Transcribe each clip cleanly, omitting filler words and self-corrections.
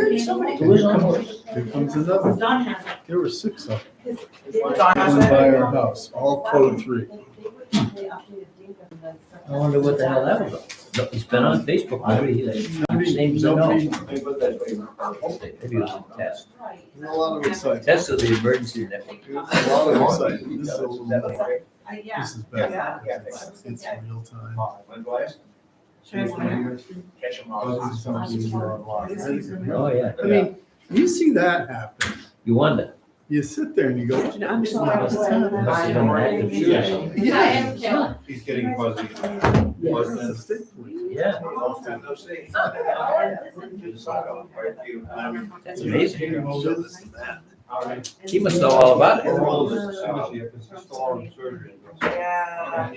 Who is on horse? Here comes another. Don has it. There were 6 of them. Don has One it. by our house, all code 3. I wonder what the hell that was about. No, it's been on Facebook, maybe his name's a no. Nobody, Maybe it was a test. a lot of excitement. Test of the emergency network. A lot of excitement. This is a little, Yeah. this is better. Yeah. It's real time. Oh, yeah. I mean, you see that happen. You wonder. You sit there and you go, I'm sorry. Must have been an active shooter. yeah. He's getting fuzzy. Yeah, that's amazing. He must know all about it. Yeah.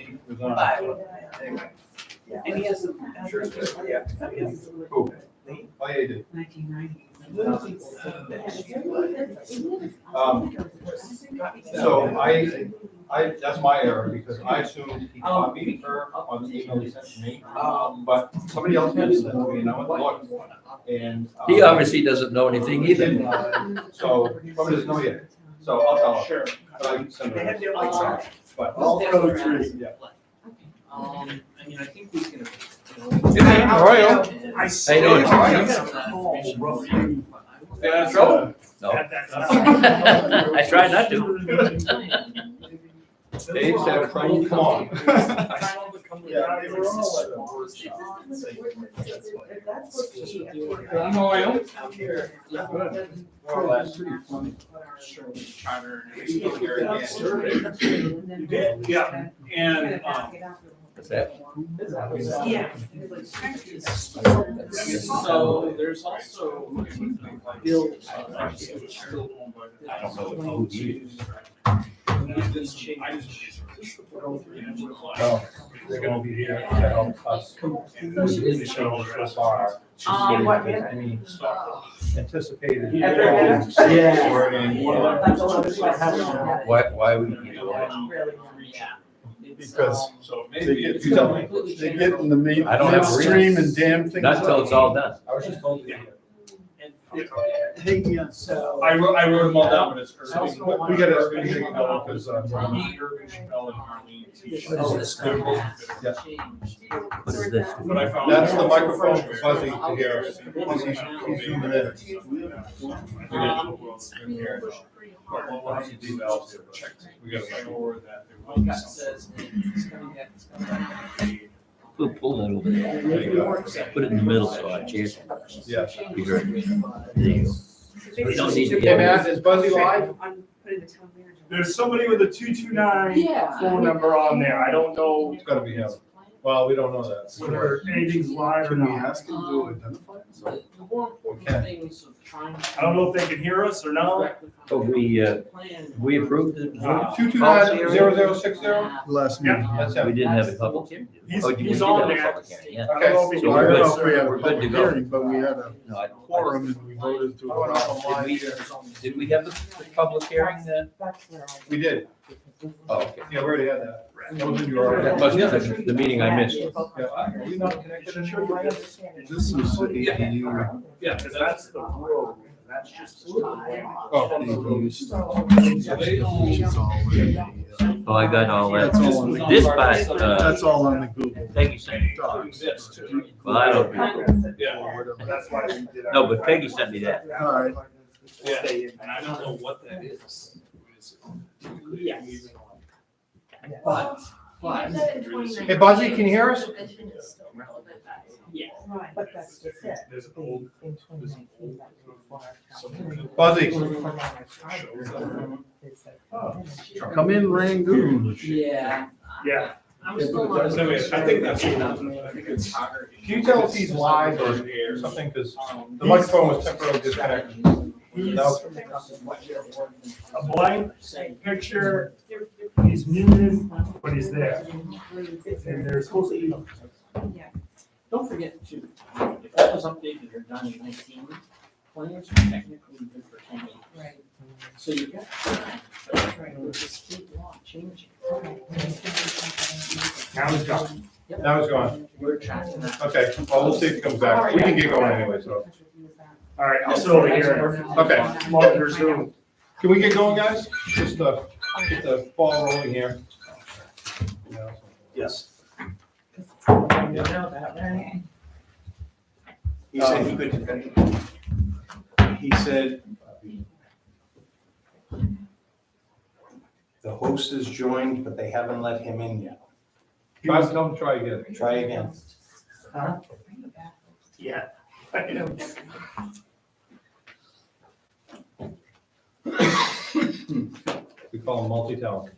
And he has some. Who? Oh, yeah, he did. 1990s. So that's my error, because I assumed he copied her on the email he sent to me. But somebody else mentioned that to me, and I went to look, and. He obviously doesn't know anything either. So, somebody doesn't know yet, so I'll tell him. Sure. But I can send They have it. their lights on. But, All code 3. yeah. I mean, I think we can. I How you doing? No. I try not to. Dave said, come on. Yeah, they were all at a workshop. More or less. Yeah, and, What's that? Yeah. so there's also bills. I don't know who he is. Oh, they're gonna be here to help us. What? Any anticipated. Yeah. Why would you do that? Because So they maybe. get, they get in the main, I don't have a reason. midstream and damn things. Not until it's all done. I was just told you. Hey, yeah, so. I wrote them all down, but it's Irving. We gotta, Irving we Chappelle, gotta, because, me, Irving Chappelle, and Marlene. What is this thing? What is this? But I found. that's the microphone for Buzzy to hear us. He's zooming in. We'll have to do valves here, check. We gotta make sure that there will be something. We'll pull that over there. Put it in the middle so our chairs Yeah. be heard. There you go. We don't need to Hey, get. Matt, is Buzzy live? I'm putting the town manager. There's somebody with a 229 phone number on there. I don't know It's gotta be him. Well, we don't know that. whether anything's live or Can we not. ask him to identify himself? The more important things of trying. I don't know if they can hear us or not. Oh, we approved it. 229-0060? Last Yeah. meeting. That's We him. didn't have a public hearing. He's- Oh, you he's did on have a there. public hearing, yeah. I don't know if he So can I hear don't know us if we had or. a We're good to public go. hearing, but we had a No, I- quorum and we voted to. I went off allow. online. Did we have the public hearing then? We did. Oh, okay. Yeah, we already had that. That was in your. That must have been the meeting I missed. Yeah, are we not connected anymore? This is the ADU. Yeah, because that's the road. That's just. Oh. ADU stuff, which is all in the, Oh, I got all that. That's all on the- This part, that's all on the Google Peggy sent me. Docs. Well, I don't do Yeah, Or whatever. that's why we did. that. No, but Peggy sent me that. All right. Yeah, and I don't know what that is. Yes. But. Hey, Buzzy, can you hear us? Yeah. But that's just it. There's old. Buzzy. Come in Rangoon. Yeah. Yeah. I think that's. Can you tell if he's live or something, because the microphone was temporarily disconnected. No. A blank picture, he's muted, but he's there. And there's supposed to be. Don't forget to, if that was updated or done in 19, plans are technically good for 10 years. Right. So you got time, but with the state law changing. Now he's gone. Now he's gone. We're tracking that. Okay, well, we'll see if he comes back. We can get going anyway, so. All right, I'll sit over here. Okay. Monitor Zoom. Can we get going, guys? Just get the ball rolling here. Yes. He said he could. He said the host is joined, but they haven't let him in yet. Tell him, try again. Try again. Huh? Yeah. I know. We call him multi-talented.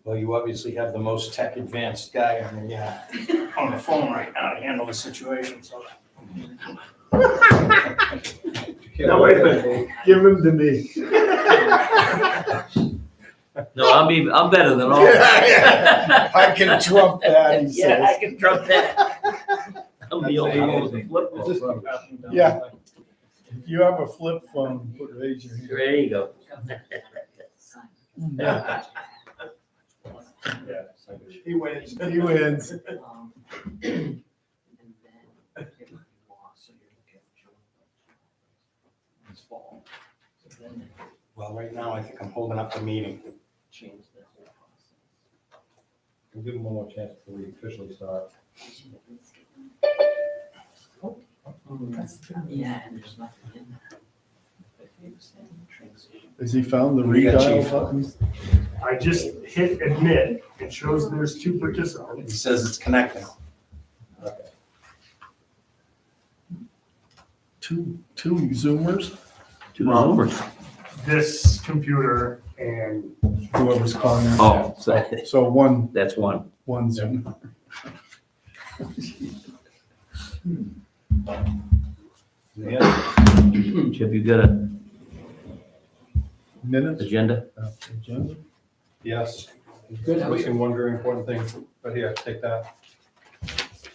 Well, you obviously have the most tech advanced guy on the phone right now to handle the situation, so. No, wait a minute. Give him to me. No, I'm better than all. I can trump that, he Yeah, I says. can trust that. I'm the only one with a flip Is this- phone. Yeah. If you have a flip phone, raise your hand. There you go. Yeah. Yeah. He wins. He wins. Well, right now, I think I'm holding up the meeting. We'll give him one more chance before we officially start. Yeah, and there's nothing in there. Has he found the We got redial Chief. button? I just hit admit. It shows there's 2 He participants. says it's connecting. Okay. Two Zoomers, Two Zoomers. This computer and whoever's calling. in. Oh, so So one that's one. Zoom. Yeah. Chip, you got a Minutes. agenda? Agenda. Yes. Missing one very important thing, but here, take that.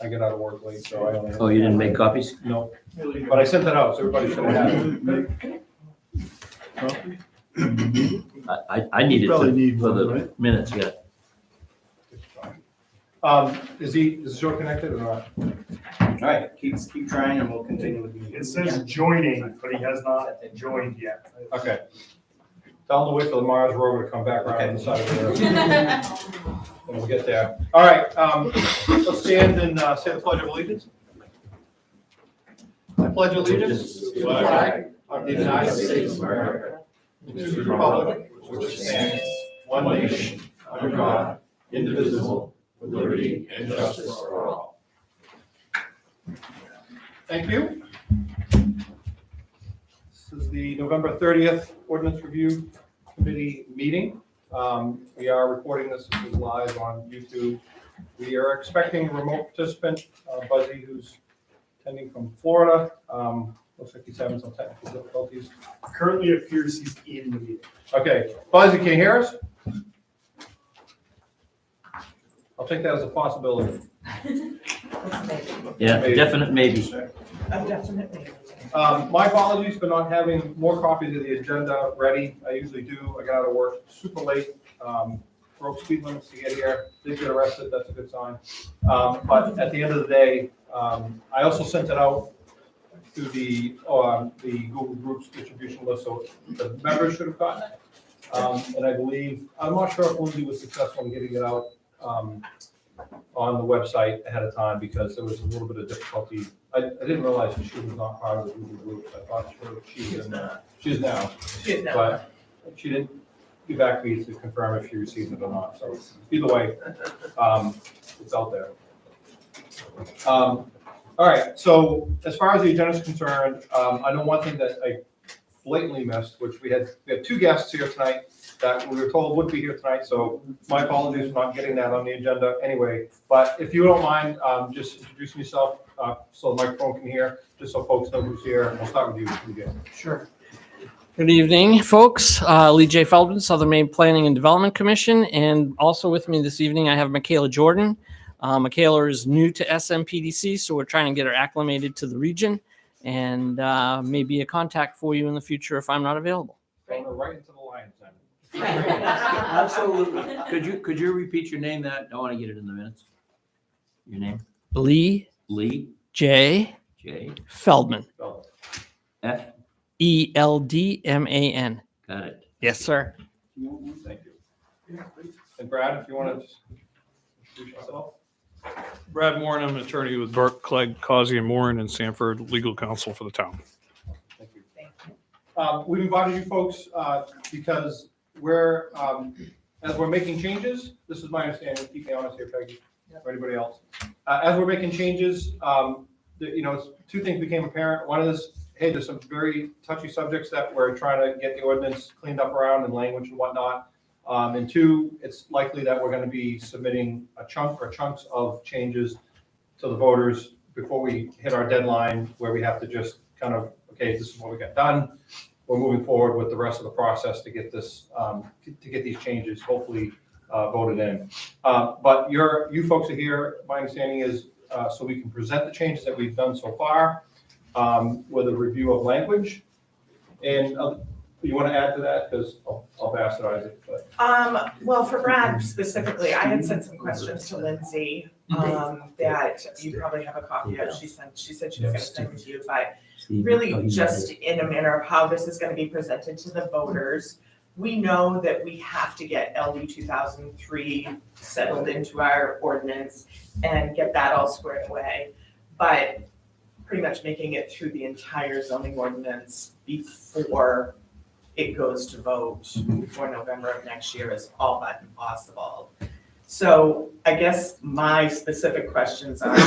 I get out of work late, so I only. Oh, you didn't make copies? No, but I sent that out, so everybody should have had it. I need it Probably need for one, the right? minutes, yeah. Is the show connected or not? All right, keep trying and we'll continue with the meeting. it says joining, but he has not joined yet. Okay. Tell them to wait for the Mars rover to come back around the side of the earth. And we'll get there. All right, let's stand and say the pledge of allegiance. I pledge allegiance to the flag of the United States of America, to the republic which stands one nation, under God, indivisible, with liberty and justice for all. Thank you. This is the November 30th Ordinance Review Committee meeting. We are recording this. This is live on YouTube. We are expecting a remote participant, Buzzy, who's attending from Florida. Looks like he's having some technical difficulties. Currently it appears he's in the meeting. Okay, Buzzy, can you hear us? I'll take that as a possibility. Yeah, Maybe. definite maybe. My apologies for not having more copies of the agenda ready. I usually do. I got out of work super late, broke speed limits to get here, did get arrested, that's a good sign. But at the end of the day, I also sent it out to the Google Groups distribution list, so the members should have gotten it. And I believe, I'm not sure if Lindsay was successful in getting it out on the website ahead of time because there was a little bit of difficulty. I didn't realize that she was not part of the Google Groups. I thought she was now. She's now, but she didn't get back to me to confirm if she received it or not. So either way, it's out there. All right, so as far as the agenda is concerned, I know one thing that I blatantly missed, which we have 2 guests here tonight that we were told would be here tonight, so my apologies for not getting that on the agenda anyway. But if you don't mind, just introducing yourself so the microphone can hear, just so folks know who's here. And we'll start with you. Again. Sure. Good evening, folks. Lee J. Feldman, Southern Maine Planning and Development Commission. And also with me this evening, I have Michaela Jordan. Michaela is new to SMPDC, so we're trying to get her acclimated to the region and maybe a contact for you in the future if I'm not available. Throw her right into the lion's den. Absolutely. Could you repeat your name? That I want to get it in the minutes. Your name? Lee Lee J. J. Feldman. F. Eldman. Got it. Yes, sir. Thank you. And Brad, if you want to just introduce yourself. Brad Moore, I'm an attorney with Burke, Clegg, Causey and Morin and Sanford, legal counsel for the town. Thank you. We've invited you folks because we're, as we're making changes, this is my understanding, keep me honest here, Peggy, or anybody else. As we're making changes, two things became apparent. One is, hey, there's some very touchy subjects that we're trying to get the ordinance cleaned up around and language and whatnot. And two, it's likely that we're going to be submitting a chunk or chunks of changes to the voters before we hit our deadline, where we have to just kind of, okay, this is what we got done. We're moving forward with the rest of the process to get this, to get these changes hopefully voted in. But you folks are here, my understanding is, so we can present the changes that we've done so far with a review of language. And you want to add to that? Because I'll bastardize it. But. Well, for Brad specifically, I had sent some questions to Lindsay that you probably have a copy of. She said she was going to send it to you, but really just in a manner of how this is going to be presented to the voters. We know that we have to get LD 2003 settled into our ordinance and get that all squared away. But pretty much making it through the entire zoning ordinance before it goes to vote before November of next year is all but impossible. So I guess my specific questions are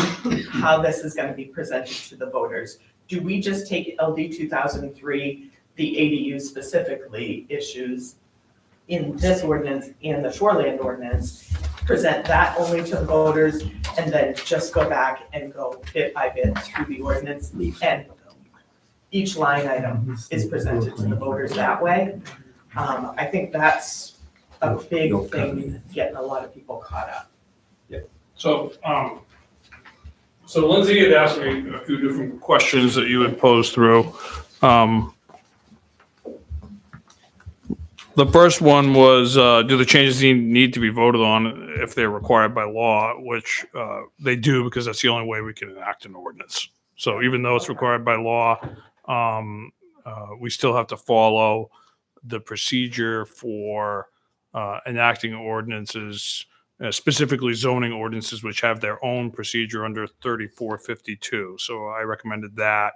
how this is going to be presented to the voters. Do we just take LD 2003, the ADU specifically issues in this ordinance and the shoreland ordinance, present that only to the voters, and then just go back and go bit by bit through the ordinance, and each line item is presented to the voters that way? I think that's a big thing, getting a lot of people caught up. So, so Lindsay had asked me a few different questions that you had posed through. The first one was, do the changes need to be voted on if they're required by law, which they do, because that's the only way we can enact an ordinance. So even though it's required by law, we still have to follow the procedure for enacting ordinances, specifically zoning ordinances, which have their own procedure under 3452. So I recommended that.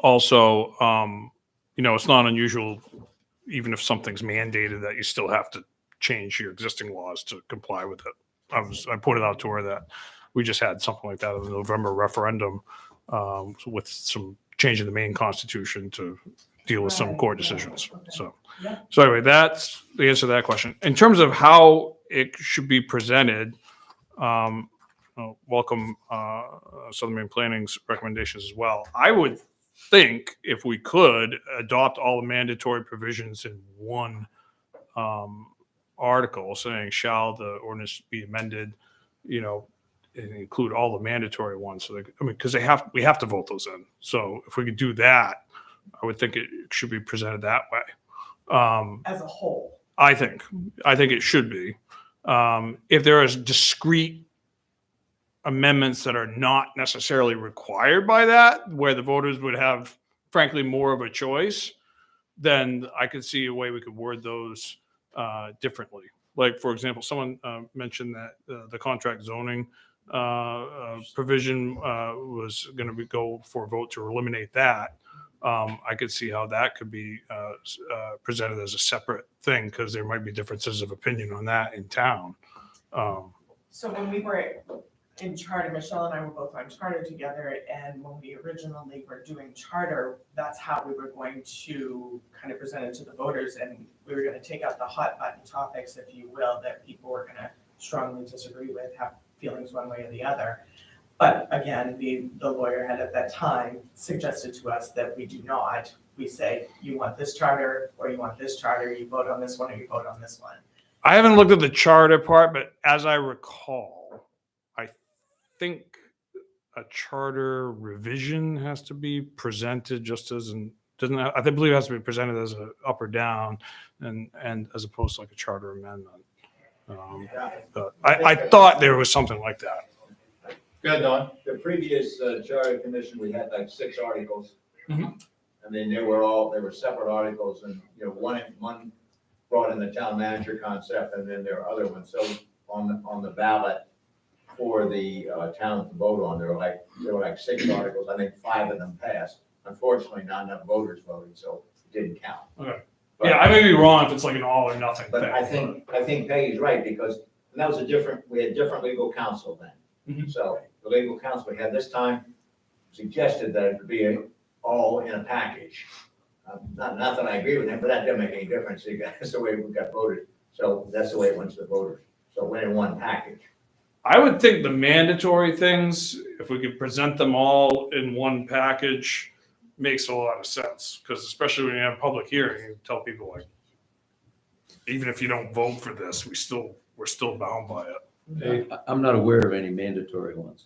Also, it's not unusual, even if something's mandated, that you still have to change your existing laws to comply with it. I pointed out to her that we just had something like that in the November referendum with some change in the Maine Constitution to deal with some court decisions. So anyway, that's the answer to that question. In terms of how it should be presented, welcome Southern Maine Planning's recommendations as well. I would think if we could adopt all the mandatory provisions in one article saying, shall the ordinance be amended, and include all the mandatory ones. So because we have to vote those in. So if we could do that, I would think it should be presented that way. As a whole. I think it should be. If there is discrete amendments that are not necessarily required by that, where the voters would have, frankly, more of a choice, then I could see a way we could word those differently. Like, for example, someone mentioned that the contract zoning provision was going to go for a vote to eliminate that. I could see how that could be presented as a separate thing, because there might be differences of opinion on that in town. So when we were in charter, Michelle and I were both on charter together, and when we originally were doing charter, that's how we were going to kind of present it to the voters, and we were going to take out the hot button topics, if you will, that people were going to strongly disagree with, have feelings one way or the other. But again, the lawyer had at that time suggested to us that we do not. We say, you want this charter or you want this charter, you vote on this one or you vote on this one. I haven't looked at the charter part, but as I recall, I think a charter revision has to be presented just as I believe it has to be presented as a up or down and as opposed to like a charter amendment. I thought there was something like that. Good, Don. The previous charter commission, we had like 6 articles. Mhm. And then they were separate articles and, one brought in the town manager concept and then there are other ones. So on the ballot for the town to vote on, there were like 6 articles. I think 5 of them passed. Unfortunately, not enough voters voted, so it didn't count. Okay. But- Yeah, I may be wrong if it's like an all or nothing But thing. I think Peggy's right, because that was we had different legal counsel then. Mhm. So the legal counsel we had this time suggested that it would be all in a package. Not that I agree with him, but that doesn't make any difference. That's the way we got voted. So that's the way it went to the voters. So it went in one package. I would think the mandatory things, if we could present them all in one package, makes a lot of sense. Because especially when you have a public hearing, you tell people like, even if you don't vote for this, we're still bound by it. I'm not aware of any mandatory ones.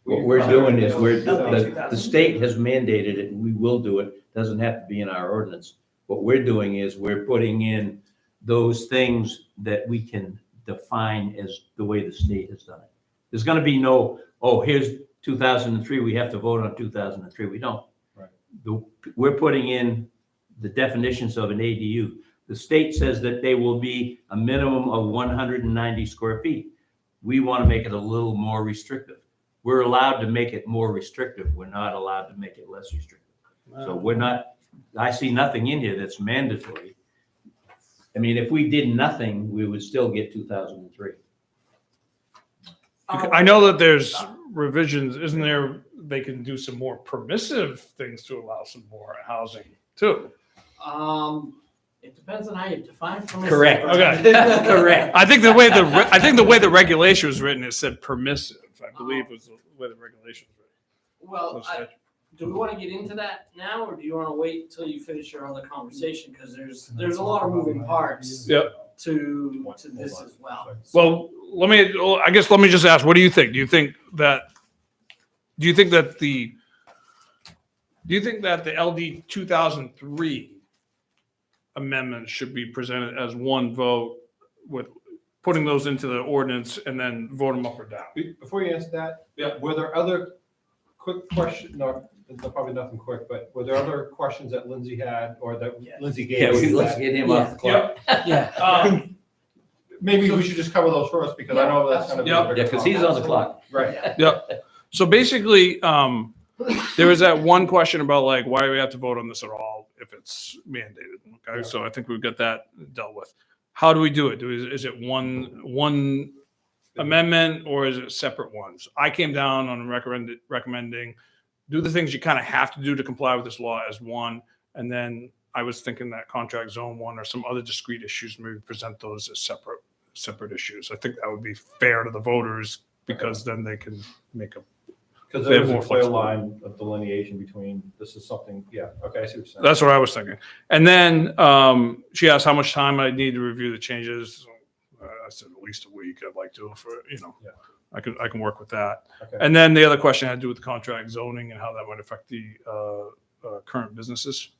What we're doing is the state has mandated it and we will do it. Doesn't have to be in our ordinance. What we're doing is we're putting in those things that we can define as the way the state has done it. There's gonna be no, here's 2003, we have to vote on 2003. We don't. Right. We're putting in the definitions of an ADU. The state says that they will be a minimum of 190 square feet. We want to make it a little more restrictive. We're allowed to make it more restrictive. We're not allowed to make it less restrictive. So we're not, I see nothing in here that's mandatory. I mean, if we did nothing, we would still get 2003. I know that there's revisions, isn't there? They can do some more permissive things to allow some more housing too. It depends on how you define permissive. Correct. Okay. Correct. I think the way the regulation was written, it said permissive. I believe was the way the regulation was Well, written. do we want to get into that now, or do you want to wait till you finish your other conversation? Because there's a lot of moving parts Yep. to this as well. Well, let me just ask, what do you think? Do you think that the LD 2003 amendments should be presented as one vote with putting those into the ordinance and then vote them up or down? Before you answer that, Yeah. were there other quick questions? No, probably nothing quick, but were there other questions that Lindsay had or that Yes. Lindsay gave? Yeah, you let's that- get him off the clock. Yeah. Maybe we should just cover those first because I know that's gonna be. a Yeah. bigger Yeah, because he's on the clock. Right. So basically, there was that one question about like, why do we have to vote on this at all if it's mandated? Okay, so I think we've got that dealt with. How do we do it? Is it one amendment or is it separate ones? I came down on recommending do the things you kind of have to do to comply with this law as one, and then I was thinking that contract zone one or some other discrete issues, maybe present those as separate issues. I think that would be fair to the voters because then they can make a. Because They there have is a more clear flexibility. line of delineation between, this is something, yeah, okay, I see what you're saying. That's what I was thinking. And then she asked how much time I need to review the changes. I said at least a week. I'd like to for Yeah. I can work with that. Okay. And then the other question had to do with the contract zoning and how that might affect the current businesses.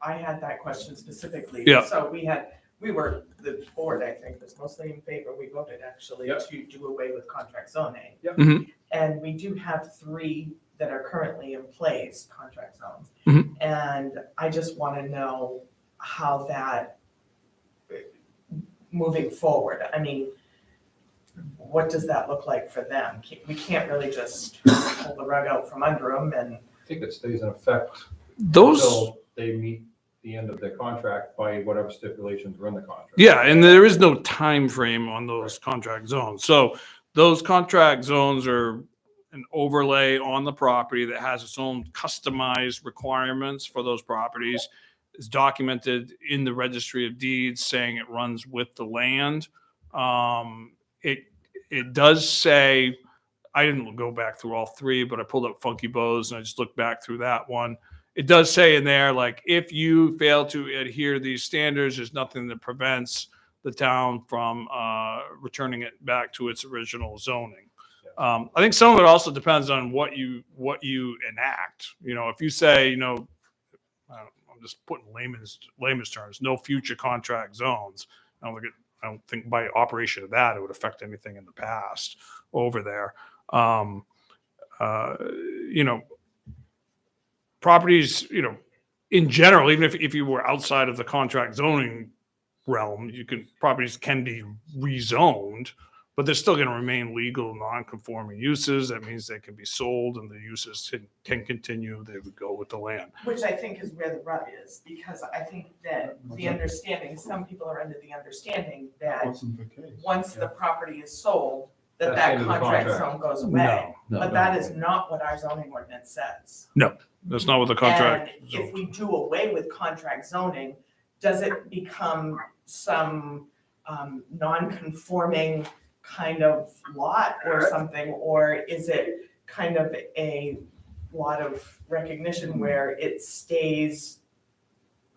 I had that question specifically. Yeah. So the board, I think, was mostly in favor. We voted actually Yep. to do away with contract zoning. Yep. Mhm. And we do have 3 that are currently in place, contract zones. Mhm. And I just want to know how that, moving forward, I mean, what does that look like for them? We can't really just pull the rug out from under them and. I think it stays in effect Those. until they meet the end of their contract by whatever stipulations were in the contract. Yeah, and there is no time frame on those contract zones. So those contract zones are an overlay on the property that has its own customized requirements for those properties. It's documented in the registry of deeds saying it runs with the land. It does say, I didn't go back through all 3, but I pulled up Funky Bows and I just looked back through that one. It does say in there, like, if you fail to adhere to these standards, there's nothing that prevents the town from returning it back to its original zoning. I think some of it also depends on what you enact. If you say, I'm just putting layman's terms, no future contract zones. I'm I don't think by operation of that, it would affect anything in the past over there. You know, properties, you know, in general, even if you were outside of the contract zoning realm, properties can be rezoned, but they're still going to remain legal, non-conforming uses. That means they can be sold and the uses can continue. They would go with the land. Which I think is where the rub is, because I think that the understanding, some people are under the understanding that Wasn't the case. once the property is sold, that That's the end of the contract contract. zone goes away. No, But that is not what our zoning ordinance says. That's not what the contract. And if we do away with contract zoning, does it become some non-conforming kind of lot or something? Or is it kind of a lot of recognition where it stays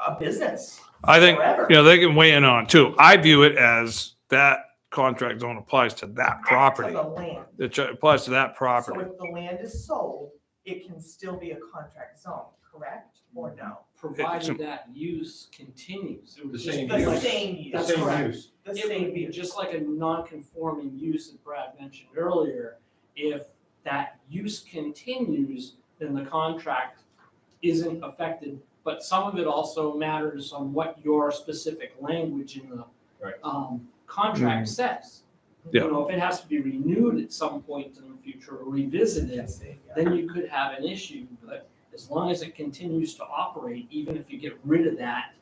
a business I think, forever? you know, they can weigh in on it too. I view it as that contract zone applies to that property. To the land. It applies to that So property. if the land is sold, it can still be a contract zone, correct? Or no? Provided that use continues. It would The just same be The use. same use. The That's same correct. use. The It same would be use. just like a non-conforming use that Brad mentioned earlier. If that use continues, then the contract isn't affected. But some of it also matters on what your specific language in the Right. contract says. Yeah. You know, if it has to be renewed at some point in the future or revisited, then you could have an issue. But as long as it continues to operate, even if you get rid of that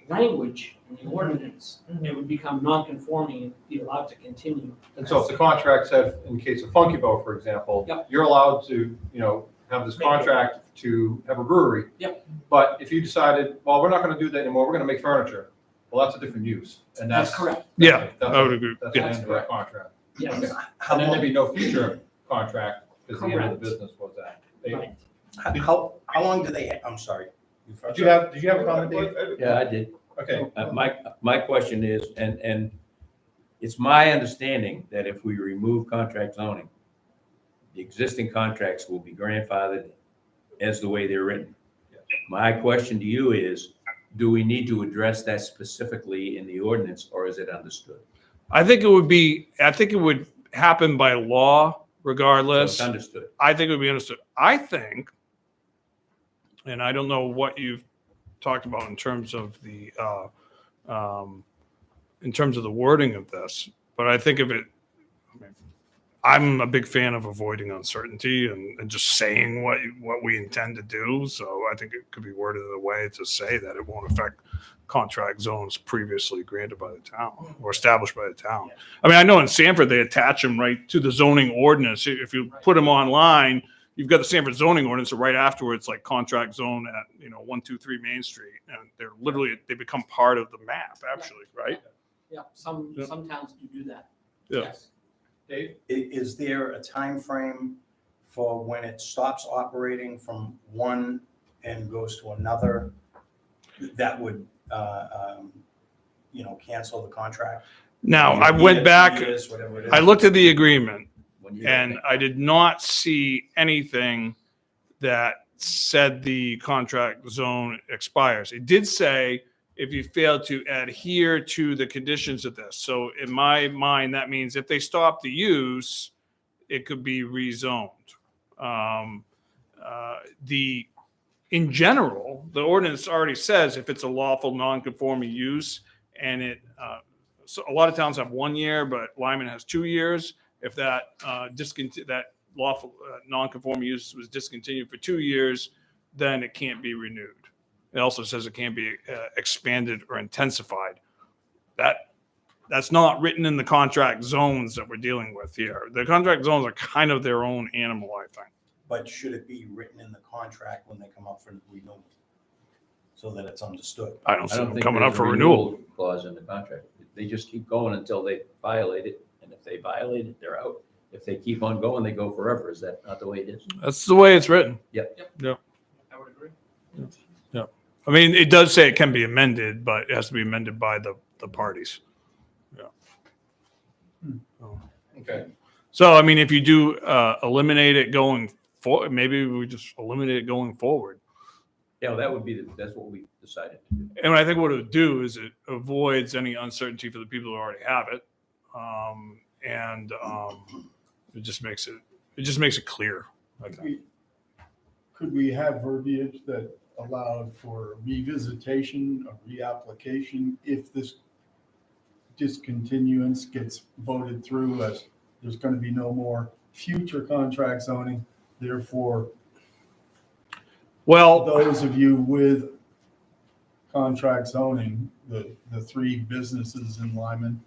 language in the ordinance, it would become non-conforming and be allowed to continue. And so if the contract said, in case of Funky Bow, for example, Yep. you're allowed to, you know, have this contract to have a brewery. Yep. But if you decided, well, we're not gonna do that anymore, we're gonna make furniture, well, that's a different use. And That's correct. Yeah, that's I would agree. That's the Yeah. end of that contract. Yes. And then there'd be no future contract, because the end of Correct. the business was that. Dave, Right. How long do they, I'm sorry. Did you have a comment, Dave? Yeah, I did. Okay, My question is, and it's my understanding that if we remove contract zoning, the existing contracts will be grandfathered as the way they're written. My question to you is, do we need to address that specifically in the ordinance, or is it understood? I think it would happen by law So regardless. it's understood. I think it would be understood. I think, and I don't know what you've talked about in terms of the wording of this, but I think of it, I'm a big fan of avoiding uncertainty and just saying what we intend to do. So I think it could be worded in a way to say that it won't affect contract zones previously granted by the town or established by the town. I mean, I know in Sanford, they attach them right to the zoning ordinance. If you put them online, you've got the Sanford zoning ordinance, and right afterwards, like contract zone at, 123 Main Street. And they're literally, they become part of the map, actually, right? Yeah, some towns do that. Yeah. Yes. Dave? Is there a time frame for when it stops operating from one and goes to another that would, cancel the contract? Now, A I year, went 2 back, years, whatever it is? I looked at the agreement, When you- and I did not see anything that said the contract zone expires. It did say if you fail to adhere to the conditions of this. So in my mind, that means if they stop the use, it could be rezoned. In general, the ordinance already says if it's a lawful non-conforming use, and so a lot of towns have 1 year, but Lyman has 2 years. If that that lawful non-conforming use was discontinued for 2 years, then it can't be renewed. It also says it can't be expanded or intensified. That's not written in the contract zones that we're dealing with here. The contract zones are kind of their own animal, I think. But should it be written in the contract when they come up for renewal? So that it's understood? I don't I see don't them think coming there's up a for renewal. clause in the contract. They just keep going until they violate it, and if they violate it, they're out. If they keep on going, they go forever. Is that not the way it is? That's the way it's written. I would agree. I mean, it does say it can be amended, but it has to be amended by the parties. Okay. So, I mean, if you do eliminate it going forward, maybe we just eliminate it going forward. Yeah, that would be, that's what we decided to do. And I think what it would do is it avoids any uncertainty for the people who already have it. It just makes it clear. I think. Could we have verbiage that allowed for revisitation, a reapplication, if this discontinuance gets voted through, as there's going to be no more future contract zoning, therefore, Well, those of you with contract zoning, the three businesses in Lyman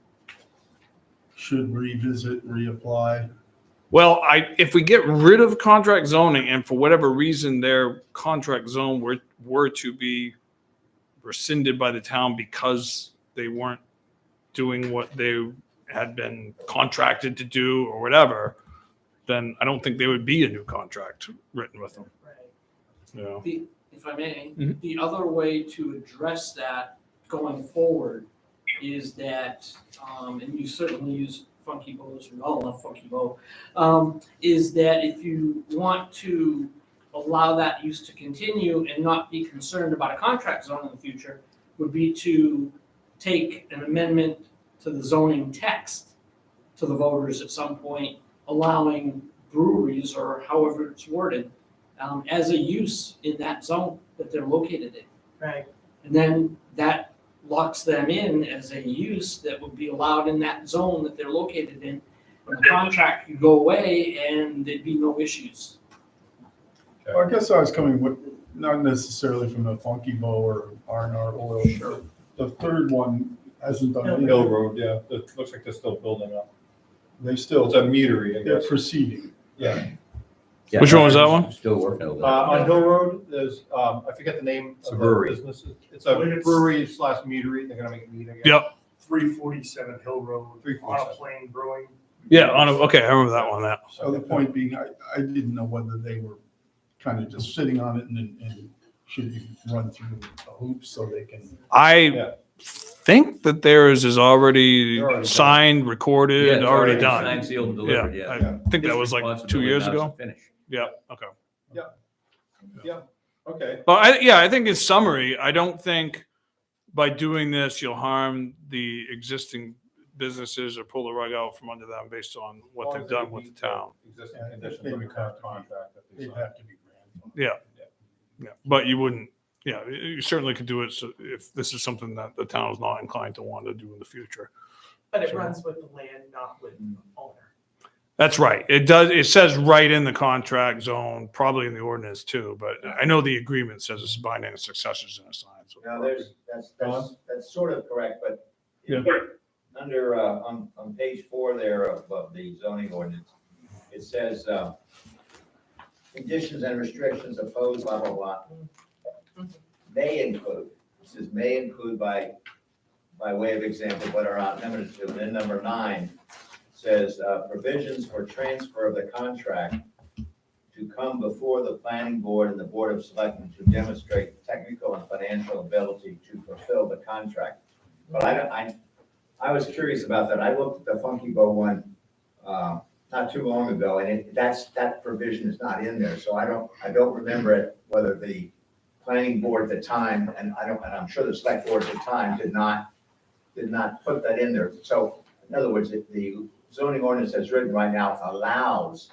should revisit, reapply. Well, if we get rid of contract zoning and for whatever reason their contract zone were to be rescinded by the town because they weren't doing what they had been contracted to do or whatever, then I don't think there would be a new contract written with them. You know? If I may, Mhm. the other way to address that going forward is that, and you certainly use funky bows, we all love funky bow, is that if you want to allow that use to continue and not be concerned about a contract zone in the future, would be to take an amendment to the zoning text to the voters at some point, allowing breweries, or however it's worded, as a use in that zone that they're located in. Right. And then that locks them in as a use that would be allowed in that zone that they're located in. And the contract could go away and there'd be no issues. Well, I guess I was coming with, not necessarily from the Funky Bow or R&R Oil. Sure. The third one hasn't done anything. Hill Road, yeah, it looks like they're still building up. They still, It's a meadery, I they're guess. proceeding. Yeah. Yeah, Which one was that one? Still working on that. On Hill Road, there's, I forget the name It's a of the brewery. business. It's a brewery slash meadery. They're gonna make it mead, I guess. Yep. 347 Hill Road, on a 347. plane brewing. Yeah. Okay. I remember that one. That. So the point being, I didn't know whether they were kind of just sitting on it and should be run through the hoops so they can. I think that theirs is already They're already signed, recorded, Yeah, it's already done. Signed, sealed, and Yeah, delivered, yeah. I think that was like 2 years ago. Finish. Yeah. Okay. Okay. Well, I think in summary, I don't think by doing this you'll harm the existing businesses or pull the rug out from under them based on what they've done with the town. Existing conditions of the current contract that they They'd signed. have to be grandfathered. Yeah, but you wouldn't. Yeah, you certainly could do it if this is something that the town is not inclined to want to do in the future. But it Sure. runs with the land, not with the owner. That's right. It does. It says right in the contract zone, probably in the ordinance too. But I know the agreement says it's binding on successors and assigned. So Now, that's sort of correct, but Yeah. under, on page 4 there of the zoning ordinance, it says, conditions and restrictions opposed, blah, blah, blah. May include, it says may include by way of example, but are not limited to. And then number 9 says, provisions for transfer of the contract to come before the planning board and the board of selectmen to demonstrate technical and financial ability to fulfill the contract. But I was curious about that. I looked at the Funky Bow one, not too long ago, and that provision is not in there. So I don't remember it, whether the planning board at the time, and I'm sure the select board at the time did not put that in there. So in other words, the zoning ordinance as written right now allows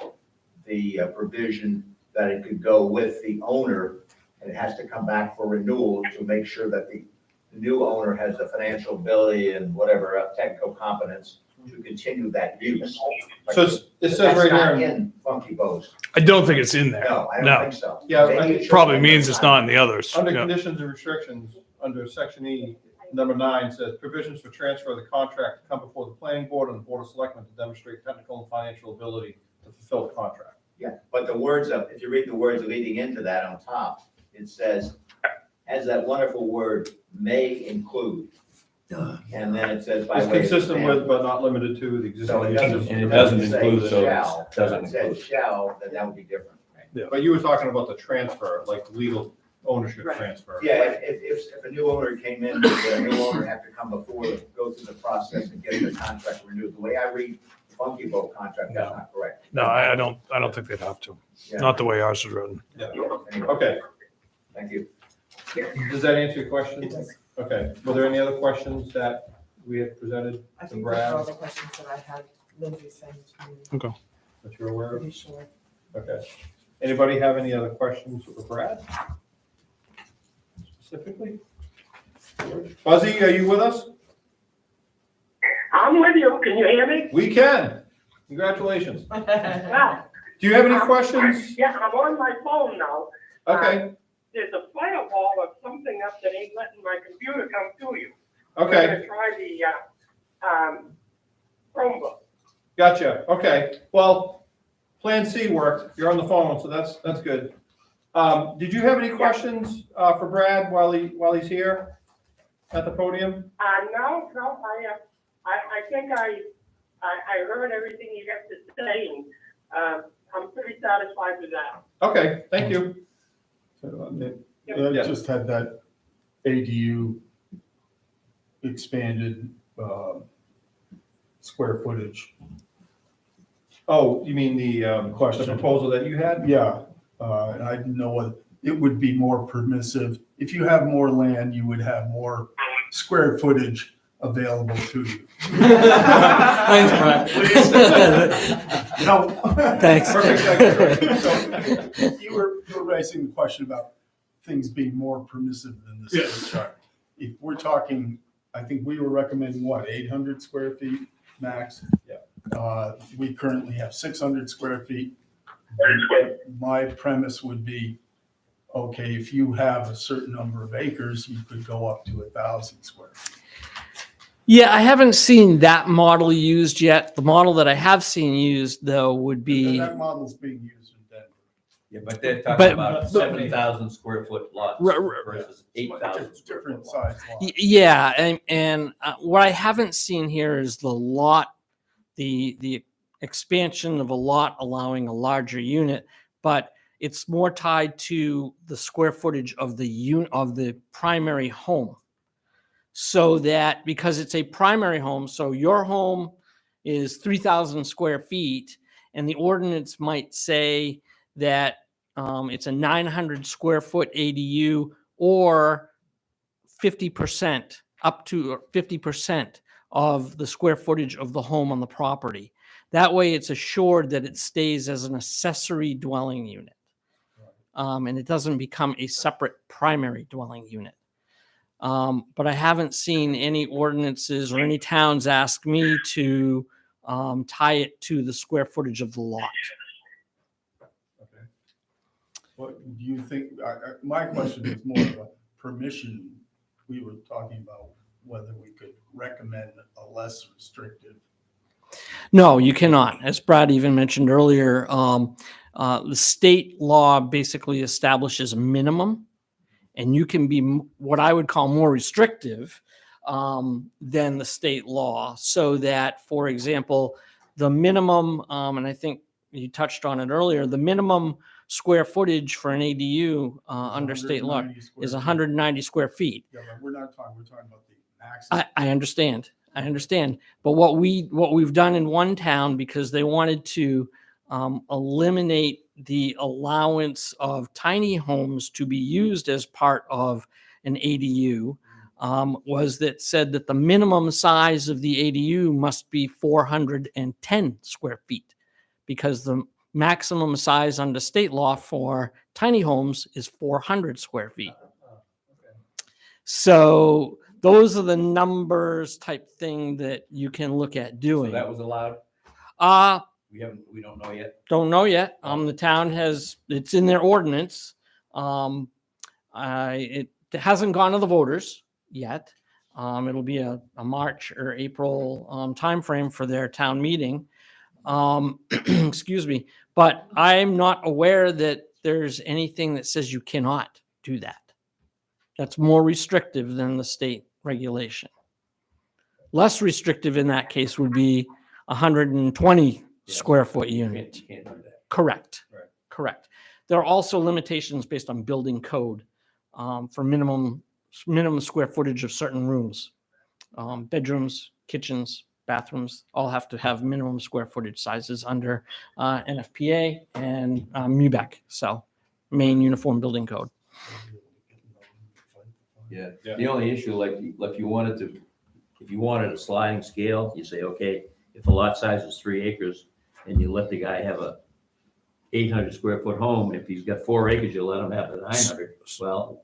the provision that it could go with the owner, and it has to come back for renewal to make sure that the new owner has the financial ability and whatever technical competence to continue that use. So it says That's right not here, in Funky Bows. I don't think it's in there. No, I No. don't think so. Yeah, Maybe it should Probably be, means but it's not in the others. under Yeah. conditions and restrictions, under section E, number 9 says provisions for transfer of the contract to come before the planning board and the board of selectmen to demonstrate technical and financial ability to fulfill the contract. Yeah, but the words if you read the words leading into that on top, it says, has that wonderful word may include. And then it says by It's way of consistent with, example. but not limited to, the existing. So it doesn't. And it doesn't say include, so it shall. doesn't If it said include. shall, then that would be different. But you were talking about the transfer, like legal ownership Right. transfer. Yeah, if a new owner came in, the new owner have to come before, go through the process and get the contract renewed. The way I read the Funky Boat contract, that's not correct. No, I don't think they'd have to. Yeah. Not the way ours is written. Yeah. Anyway, Okay, thank you. Does that answer your question? It does. Okay, were there any other questions that we had presented I to think those are all Brad the questions that I had. Lindsay sent to me, that you're aware of? pretty sure. Okay. Anybody have any other questions for Brad? Specifically? Buzzy, are you with us? I'm with you. Can you hear me? We can. Congratulations. Wow. Do you have any questions? Yeah, I'm on my phone now. Okay, There's a firewall or something up that ain't letting my computer come to you. okay, I'm gonna try the, Chromebook. gotcha. Okay, well, Plan C worked. You're on the phone, so that's good. Did you have any questions, for Brad while he's here at the podium? No, I think I heard everything you got to say, and, I'm pretty satisfied with that. Okay, thank you. So, Yeah. I just had that ADU expanded, square footage. Oh, you mean the Question. proposal that you had? Yeah, and I didn't know what, it would be more permissive. If you have more land, you would have more square footage available to you. Thanks, Brad. No. Thanks. Perfect segue. So, you were raising the question about things being more permissive than the state chart. If we're talking, I think we were recommending what, 800 square feet max? Yeah. We currently have 600 square feet. My premise would be, okay, if you have a certain number of acres, you could go up to 1,000 square feet. Yeah, I haven't seen that model used yet. The model that I have seen used, though, would be, That model's being used in Denver. Yeah, but they're talking But- about 7,000 square foot lots versus 8,000 square foot Different lots. size lots. yeah, and what I haven't seen here is the lot, the expansion of a lot allowing a larger unit, but it's more tied to the square footage of the primary home. So that, because it's a primary home, so your home is 3,000 square feet, and the ordinance might say that it's a 900 square foot ADU or 50%, up to 50% of the square footage of the home on the property. That way it's assured that it stays as an accessory dwelling unit. And it doesn't become a separate primary dwelling unit. But I haven't seen any ordinances or any towns ask me to tie it to the square footage of the lot. Okay. What do you think, my question is more of a permission. We were talking about whether we could recommend a less restrictive. No, you cannot. As Brad even mentioned earlier, the state law basically establishes a minimum, and you can be what I would call more restrictive than the state law. So that, for example, the minimum, and I think you touched on it earlier, the minimum square footage for an ADU under state law 190 square is feet. 190 square feet. Yeah, but we're talking about the maximum. I understand. But what we've done in one town, because they wanted to eliminate the allowance of tiny homes to be used as part of an ADU, was that said that the minimum size of the ADU must be 410 square feet, because the maximum size under state law for tiny homes is 400 square feet. So those are the numbers type thing that you can look at So doing. that was allowed? We don't know yet. Don't know yet. The town it's in their ordinance. It hasn't gone to the voters yet. It'll be a March or April timeframe for their town meeting. Excuse me. But I'm not aware that there's anything that says you cannot do that. That's more restrictive than the state regulation. Less restrictive in that case would be 120 square foot unit. You can't do that. Correct. Right. Correct. There are also limitations based on building code for minimum square footage of certain rooms. Bedrooms, kitchens, bathrooms all have to have minimum square footage sizes under NFPA and MUBEC, so Maine Uniform Building Code. Yeah, Yeah. the only issue, like, if you wanted a sliding scale, you say, okay, if a lot size is 3 acres and you let the guy have a 800 square foot home, if he's got 4 acres, you let him have the 900. Well,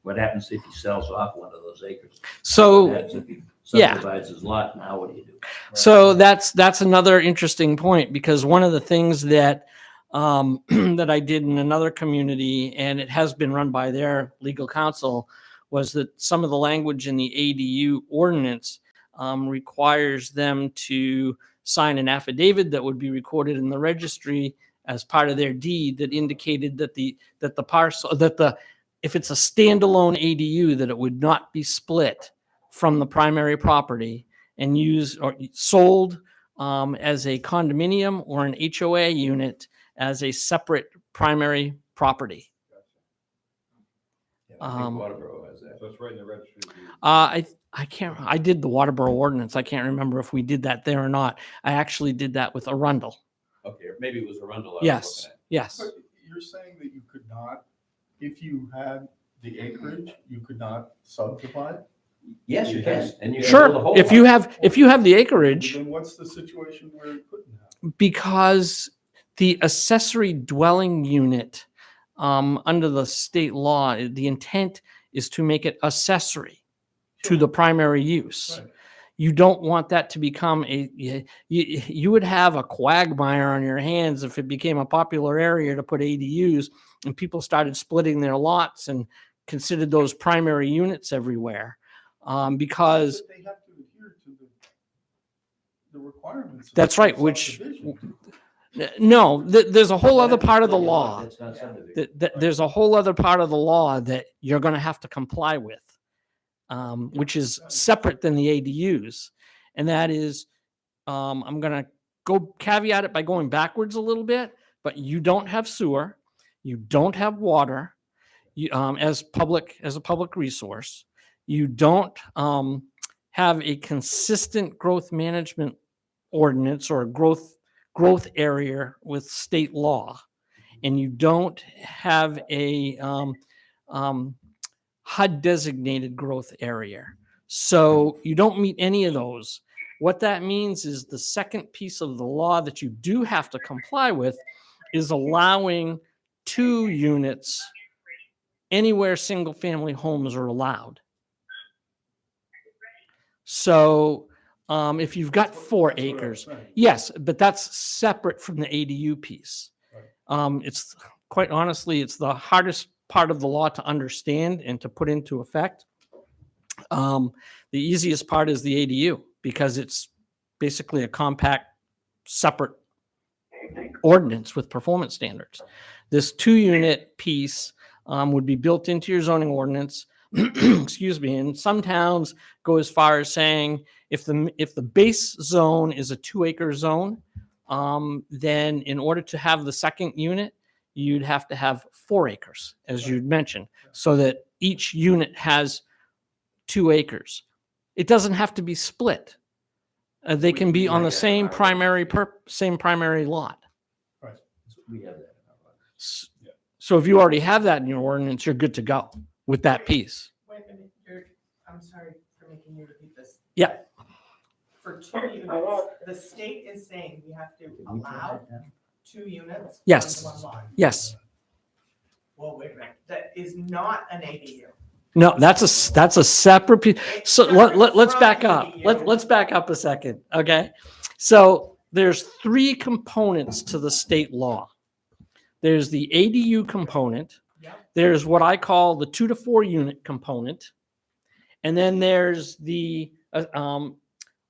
what happens if he sells off one of those acres? So, What happens if he yeah. subdivides his lot? Now what do you do? So that's another interesting point, because one of the things that that I did in another community, and it has been run by their legal counsel, was that some of the language in the ADU ordinance requires them to sign an affidavit that would be recorded in the registry as part of their deed that indicated that the parcel, if it's a standalone ADU, that it would not be split from the primary property and used or sold as a condominium or an HOA unit as a separate primary property. Yeah, I think Waterboro has that. So it's right in the registry. of deeds. I can't, I did the Waterboro ordinance. I can't remember if we did that there or not. I actually did that with Arundel. Okay, or maybe it was Arundel I was Yes, looking at. yes. But you're saying that you could not, if you had the acreage, you could not subdivide? Yes, you can. And you can build a Sure, whole if you have the acreage, Then what's the situation where it couldn't happen? because the accessory dwelling unit under the state law, the intent is to make it accessory to the primary use. Right. You don't want that to become you would have a quagmire on your hands if it became a popular area to put ADUs and people started splitting their lots and considered those primary units everywhere. Because But they have to adhere to the requirements. of that's right, which subdivision. no, there's a whole other part of the law. That's not subdivision. There's a whole other part of the law that you're going to have to comply with, which is separate than the ADUs. And that is, I'm going to go caveat it by going backwards a little bit, but you don't have sewer, you don't have water, you, as a public resource. You don't have a consistent growth management ordinance or a growth area with state law, and you don't have a HUD designated growth area. So you don't meet any of those. What that means is the second piece of the law that you do have to comply with is allowing 2 units anywhere single family homes are allowed. So if you've got 4 That's what I was acres, saying. yes, but that's separate from the ADU piece. It's quite honestly, it's the hardest part of the law to understand and to put into effect. The easiest part is the ADU because it's basically a compact, separate ordinance with performance standards. This 2-unit piece would be built into your zoning ordinance. Excuse me. And some towns go as far as saying if the base zone is a 2-acre zone, then in order to have the second unit, you'd have to have 4 acres, as you'd mentioned, so that each unit has 2 acres. It doesn't have to be split. They can be on the same primary lot. We have that in our law. So if you already have that in your ordinance, you're good to go with that piece. Wait a minute, I'm sorry for making you repeat this. Yeah. Oh, For 2 units, the state is saying we have to allow 2 units Yes. on 1 lot. Yes. Well, wait a minute, that is not an ADU. No, that's a separate piece. So let's back up. ADU. Let's back up a second. Okay. So there's 3 components to the state law. There's the ADU component. Yep. There's what I call the 2 to 4 unit component. And then there's the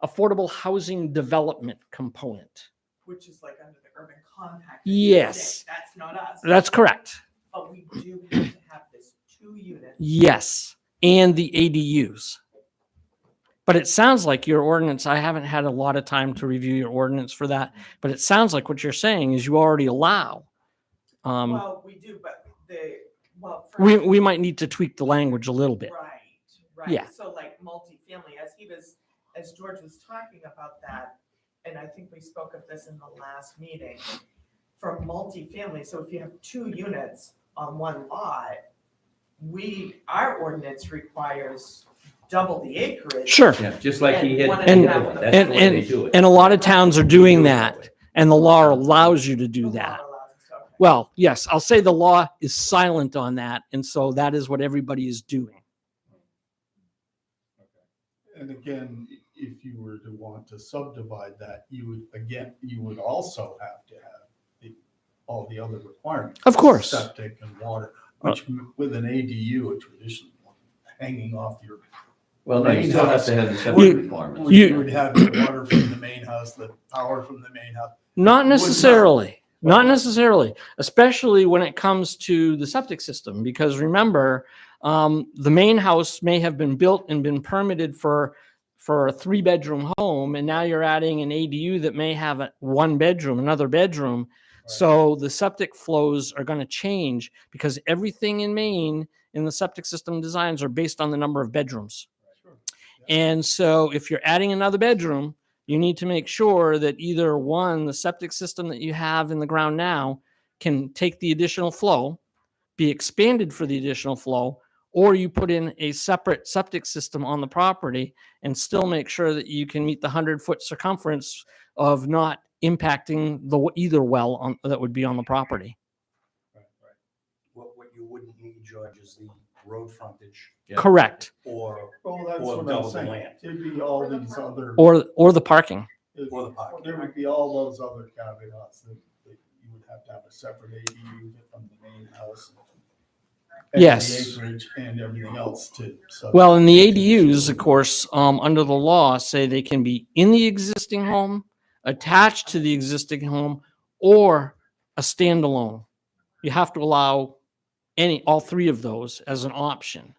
affordable housing development component. Which is like under the urban compact. Yes. That's not us. That's correct. But we do have to have this 2 units. Yes. And the ADUs. But it sounds like your ordinance, I haven't had a lot of time to review your ordinance for that, but it sounds like what you're saying is you already allow. Well, we do, but We might need to tweak the language a little bit. Right. Yeah. So like multifamily, as George was talking about that, and I think we spoke of this in the last meeting, for multifamily, so if you have 2 units on 1 lot, our ordinance requires double the acreage. Sure. Yeah, just like he had. And- That's the way they do it. And a lot of towns are doing that, and the law allows you to do The law that. allows us to, okay. Well, yes, I'll say the law is silent on that, and so that is what everybody is doing. And again, if you were to want to subdivide that, you would also have to have all the other requirements. Of course. Septic and water, which with an ADU, a traditional one, hanging off your. Well, no, you still have to have the You- septic requirements. You would have the water from the main house, the power from the main house. Not Would not. necessarily. Not necessarily, especially when it comes to the septic system, because remember, the main house may have been built and been permitted for a 3-bedroom home, and now you're adding an ADU that may have a 1 bedroom, another bedroom. So the septic flows are going to change because everything in Maine in the septic system designs are based on the number of bedrooms. And so if you're adding another bedroom, you need to make sure that either one, the septic system that you have in the ground now can take the additional flow, be expanded for the additional flow, or you put in a separate septic system on the property and still make sure that you can meet the 100-foot circumference of not impacting either well that would be on the property. What you wouldn't need, George, is the road frontage Yeah. Correct. or Well, that's Or what I'm double the saying. land. It'd be all these other. Or the parking. or the parking. There would be all those other caveats that you would have to have a separate ADU from the main house. And Yes. the acreage and everything else too. So- Well, and the ADUs, of course, under the law, say they can be in the existing home, attached to the existing home, or a standalone. You have to allow all 3 of those as an option.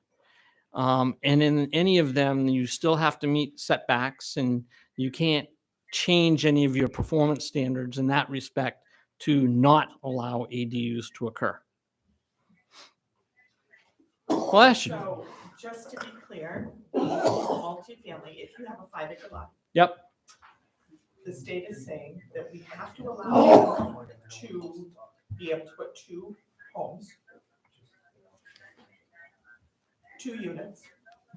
And in any of them, you still have to meet setbacks, and you can't change any of your performance standards in that respect to not allow ADUs to occur. Bless you. So, just to be clear, multifamily, if you have a 5-acre lot. Yep. The state is saying that we have to allow you to be able to put 2 homes, 2 units.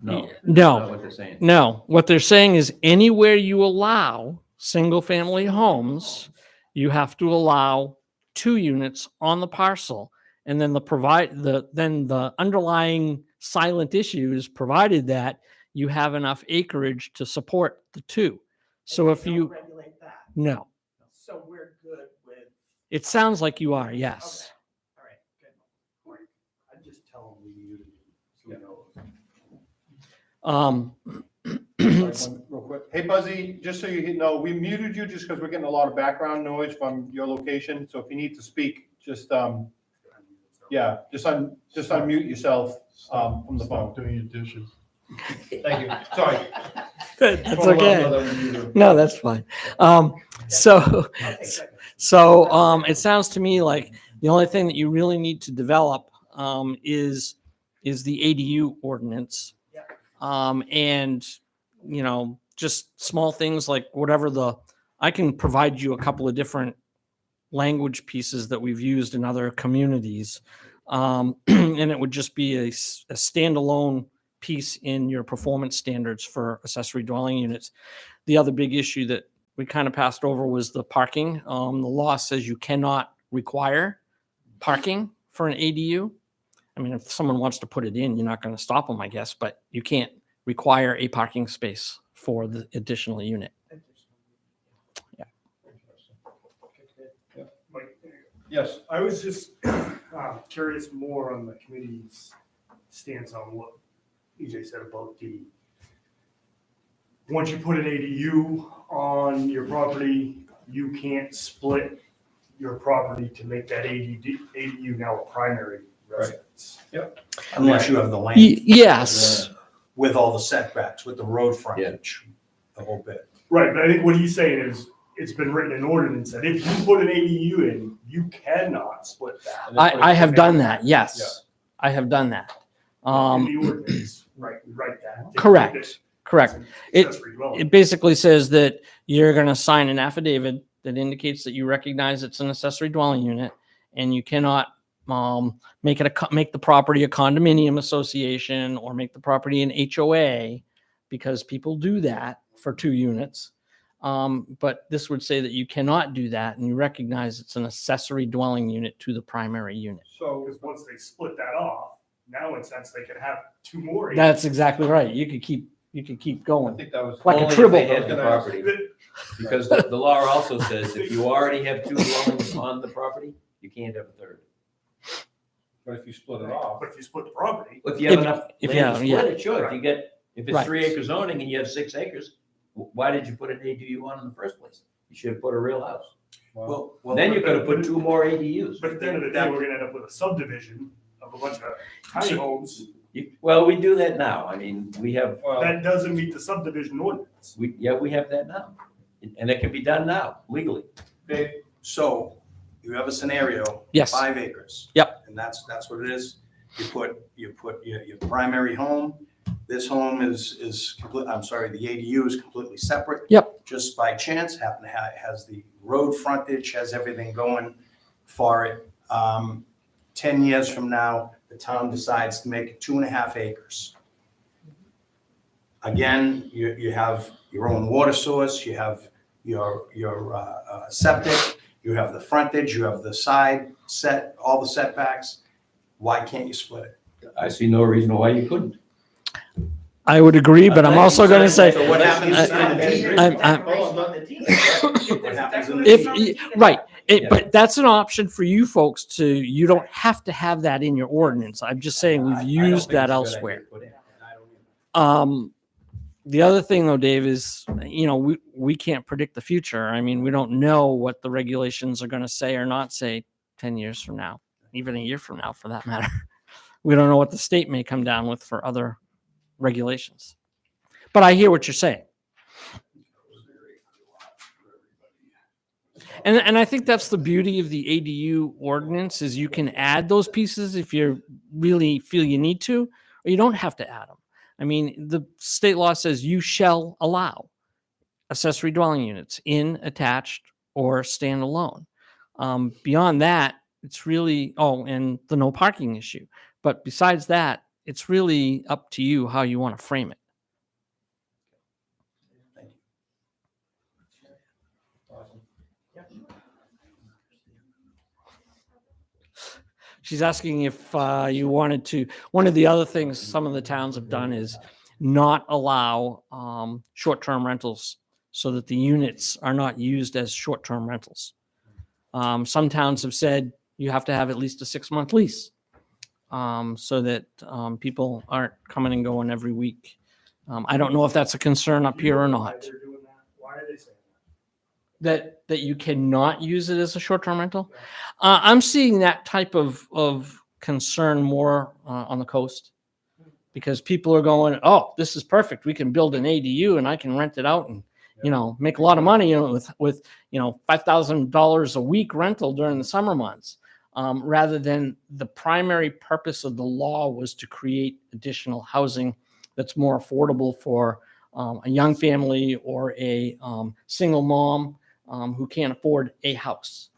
No. that's No. not what they're saying. No, what they're saying is anywhere you allow single-family homes, you have to allow 2 units on the parcel. And then the underlying silent issue is provided that you have enough acreage to support the 2. So if Don't you, regulate that. no, So we're good with, it sounds like you are, yes. all right, good. I'd just tell them we muted you, so Sorry, one real quick. Hey Buzzy, just so you know, we muted you just because we're getting a lot of background noise from your location. So if you need to speak, just, yeah, just unmute yourself, from the phone. Stop doing your dishes. Thank you. Sorry. That's okay. No, that's fine. So Okay, good. it sounds to me like the only thing that you really need to develop is the ADU ordinance. And, just small things like I can provide you a couple of different language pieces that we've used in other communities. And it would just be a standalone piece in your performance standards for accessory dwelling units. The other big issue that we kind of passed over was the parking. The law says you cannot require parking for an ADU. I mean, if someone wants to put it in, you're not going to stop them, I guess, but you can't require a parking space for the additional unit. Yes. I was just curious more on the committee's stance on what EJ said about once you put an ADU on your property, you can't split your property to make that ADU now a primary residence. unless you have the land. Yes. With all the setbacks, with the road frontage, the whole bit. Right, but I think what he's saying is, it's been written in ordinance that if you put an ADU in, you cannot split that. I have done that. Yes. I have done that. In the ordinance, right, we write that. Correct. Correct. It Accessory dwelling. It basically says that you're going to sign an affidavit that indicates that you recognize it's an accessory dwelling unit, and you cannot make the property a condominium association or make the property an HOA, because people do that for 2 units. But this would say that you cannot do that, and you recognize it's an accessory dwelling unit to the primary unit. So, Because once they split that off, now in sense they could have 2 more. That's exactly right. You could keep I going. think that was. Like a Only if tribble. they had the property. Because the law also says if you already have 2 dwellings on the property, you can't have a third. But if you split it off. But if you split the property, If you have If- enough if land to you have- split it, sure. If you get, if it's Right. 3 acre zoning and you have 6 acres, why did you put an ADU on in the first place? You should have put a real house. Well, Then you could have put 2 more ADUs. but at the end of the day, we're gonna end up with a subdivision of a bunch of tiny homes. Well, we do that now. I mean, we have, That doesn't meet the subdivision ordinance. we have that now. And it can be done now legally. Dave, So you have a scenario. Yes. 5 acres. Yep. And that's what it is. You put your primary home. This home is complete, I'm sorry, the ADU is completely separate. Yep. Just by chance, has the road frontage, has everything going for it. 10 years from now, the town decides to make it 2.5 acres. Again, you have your own water source, you have your septic, you have the frontage, you have the side set, all the setbacks. Why can't you split it? I see no reason why you couldn't. I would agree, but I'm also going to say, So what happens right. But that's an option for you folks to, you don't have to have that in your ordinance. I'm just saying we've used that elsewhere. The other thing though, Dave, is, we can't predict the future. I mean, we don't know what the regulations are going to say or not say 10 years from now, even a year from now, for that matter. We don't know what the state may come down with for other regulations. But I hear what you're saying. And I think that's the beauty of the ADU ordinance, is you can add those pieces if you really feel you need to, or you don't have to add them. I mean, the state law says you shall allow accessory dwelling units in, attached, or standalone. Beyond that, it's really, and the no parking issue. But besides that, it's really up to you how you want to frame it. She's asking if you wanted to. One of the other things some of the towns have done is not allow short-term rentals, so that the units are not used as short-term rentals. Some towns have said you have to have at least a 6-month lease, so that people aren't coming and going every week. I don't know if that's a concern up here or not. Why are they saying That you cannot use it as a short-term rental. I'm seeing that type of concern more on the coast, because people are going, oh, this is perfect. We can build an ADU and I can rent it out and, make a lot of money, with $5,000 a week rental during the summer months, rather than the primary purpose of the law was to create additional housing that's more affordable for a young family or a single mom who can't afford a house.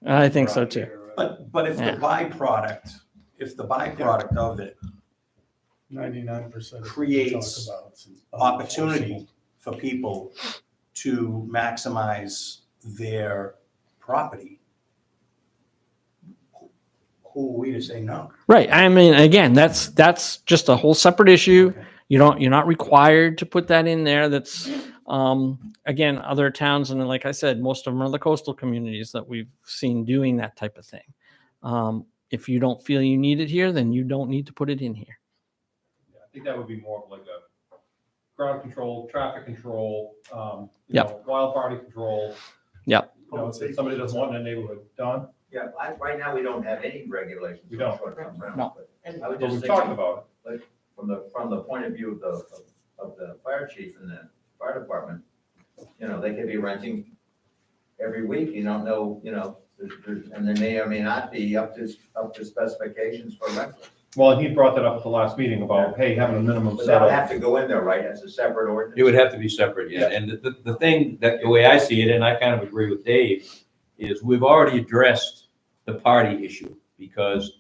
I think so too. But if the byproduct of it 99% creates opportunity for people to maximize their property, who are we to say no? Right. I mean, again, that's just a whole separate issue. Okay. You're not required to put that in there. That's again, other towns, and like I said, most of them are the coastal communities that we've seen doing that type of thing. If you don't feel you need it here, then you don't need to put it in here. Yeah, I think that would be more of like a ground control, traffic control, Yep. wild party control. Yep. If somebody doesn't want in a neighborhood. Don? Yeah, right now, we don't have any regulations. We don't. on short-term rentals, No. but And I would But just we've think, talked about from the point of view of the fire chief and the fire department, they could be renting every week, you don't know, and they may or may not be up to specifications for rental. Well, he brought that up at the last meeting about, hey, having a minimum But set that would of. have to go in there, right, as a separate ordinance? It would have to be separate, yeah. And the thing that, the way I see it, and I kind of agree with Dave, is we've already addressed the party issue, because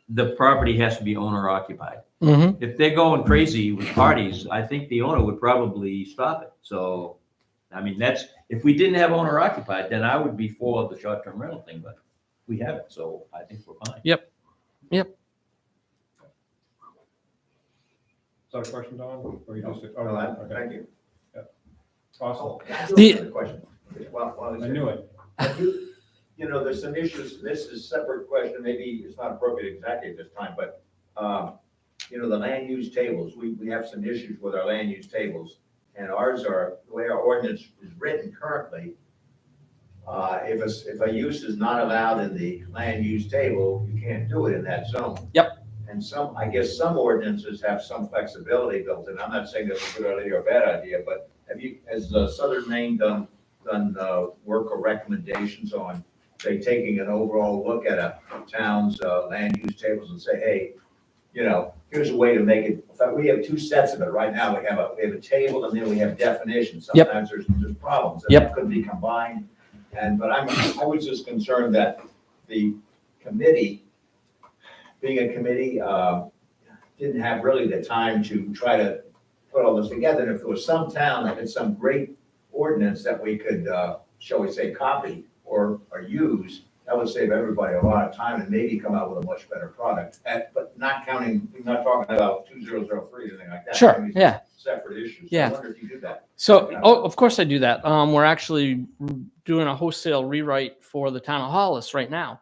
the property has to be owner occupied. Mm-hmm. If they're going crazy with parties, I think the owner would probably stop it. So, I mean, if we didn't have owner occupied, then I would be for the short-term rental thing, but we have it, so I think we're fine. Is that a question, Don? Or you just? Well, Okay. thank you. Awesome. I do The- have a question. Well, I knew it. You know, there's some issues, this is a separate question, maybe it's not appropriate exactly at this time, but, you know, the land use tables, we have some issues with our land use tables. And ours are, the way our ordinance is written currently, if a use is not allowed in the land use table, you can't do it in that zone. Yep. And I guess some ordinances have some flexibility built in. I'm not saying that's a good idea or a bad idea, but has Southern Maine done work or recommendations on, say, taking an overall look at a town's land use tables and say, hey, you know, here's a way to make it, in fact, we have two sets of it right now. We have a table and then we have definitions. Yep. Sometimes there's problems and Yep. that could be combined. But I was just concerned that the committee, being a committee, didn't have really the time to try to put all this together. And if there was some town that had some great ordinance that we could, shall we say, copy or use, that would save everybody a lot of time and maybe come out with a much better product. But not talking about 2003 or anything like that. Sure, I mean, yeah. Separate issues. Yeah. I wonder if you do that. So, of course I do that. We're actually doing a wholesale rewrite for the town of Hollis right now.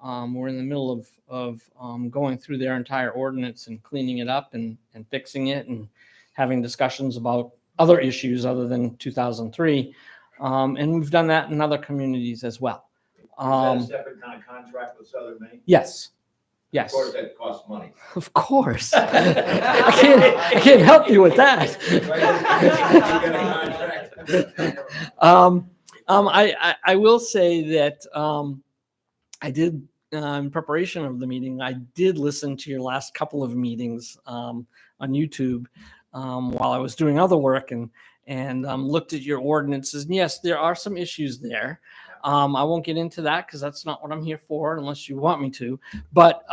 We're in the middle of going through their entire ordinance and cleaning it up and fixing it and having discussions about other issues other than 2003. And we've done that in other communities as well. Is that a separate kind of contract with Southern Maine? Yes. Yes. Of course, that costs money. Of course. I can't help you with that. I will say that I did, in preparation of the meeting, I did listen to your last couple of meetings on YouTube while I was doing other work and looked at your ordinances. And yes, there are some issues there. I won't get into that because that's not what I'm here for unless you want me to. But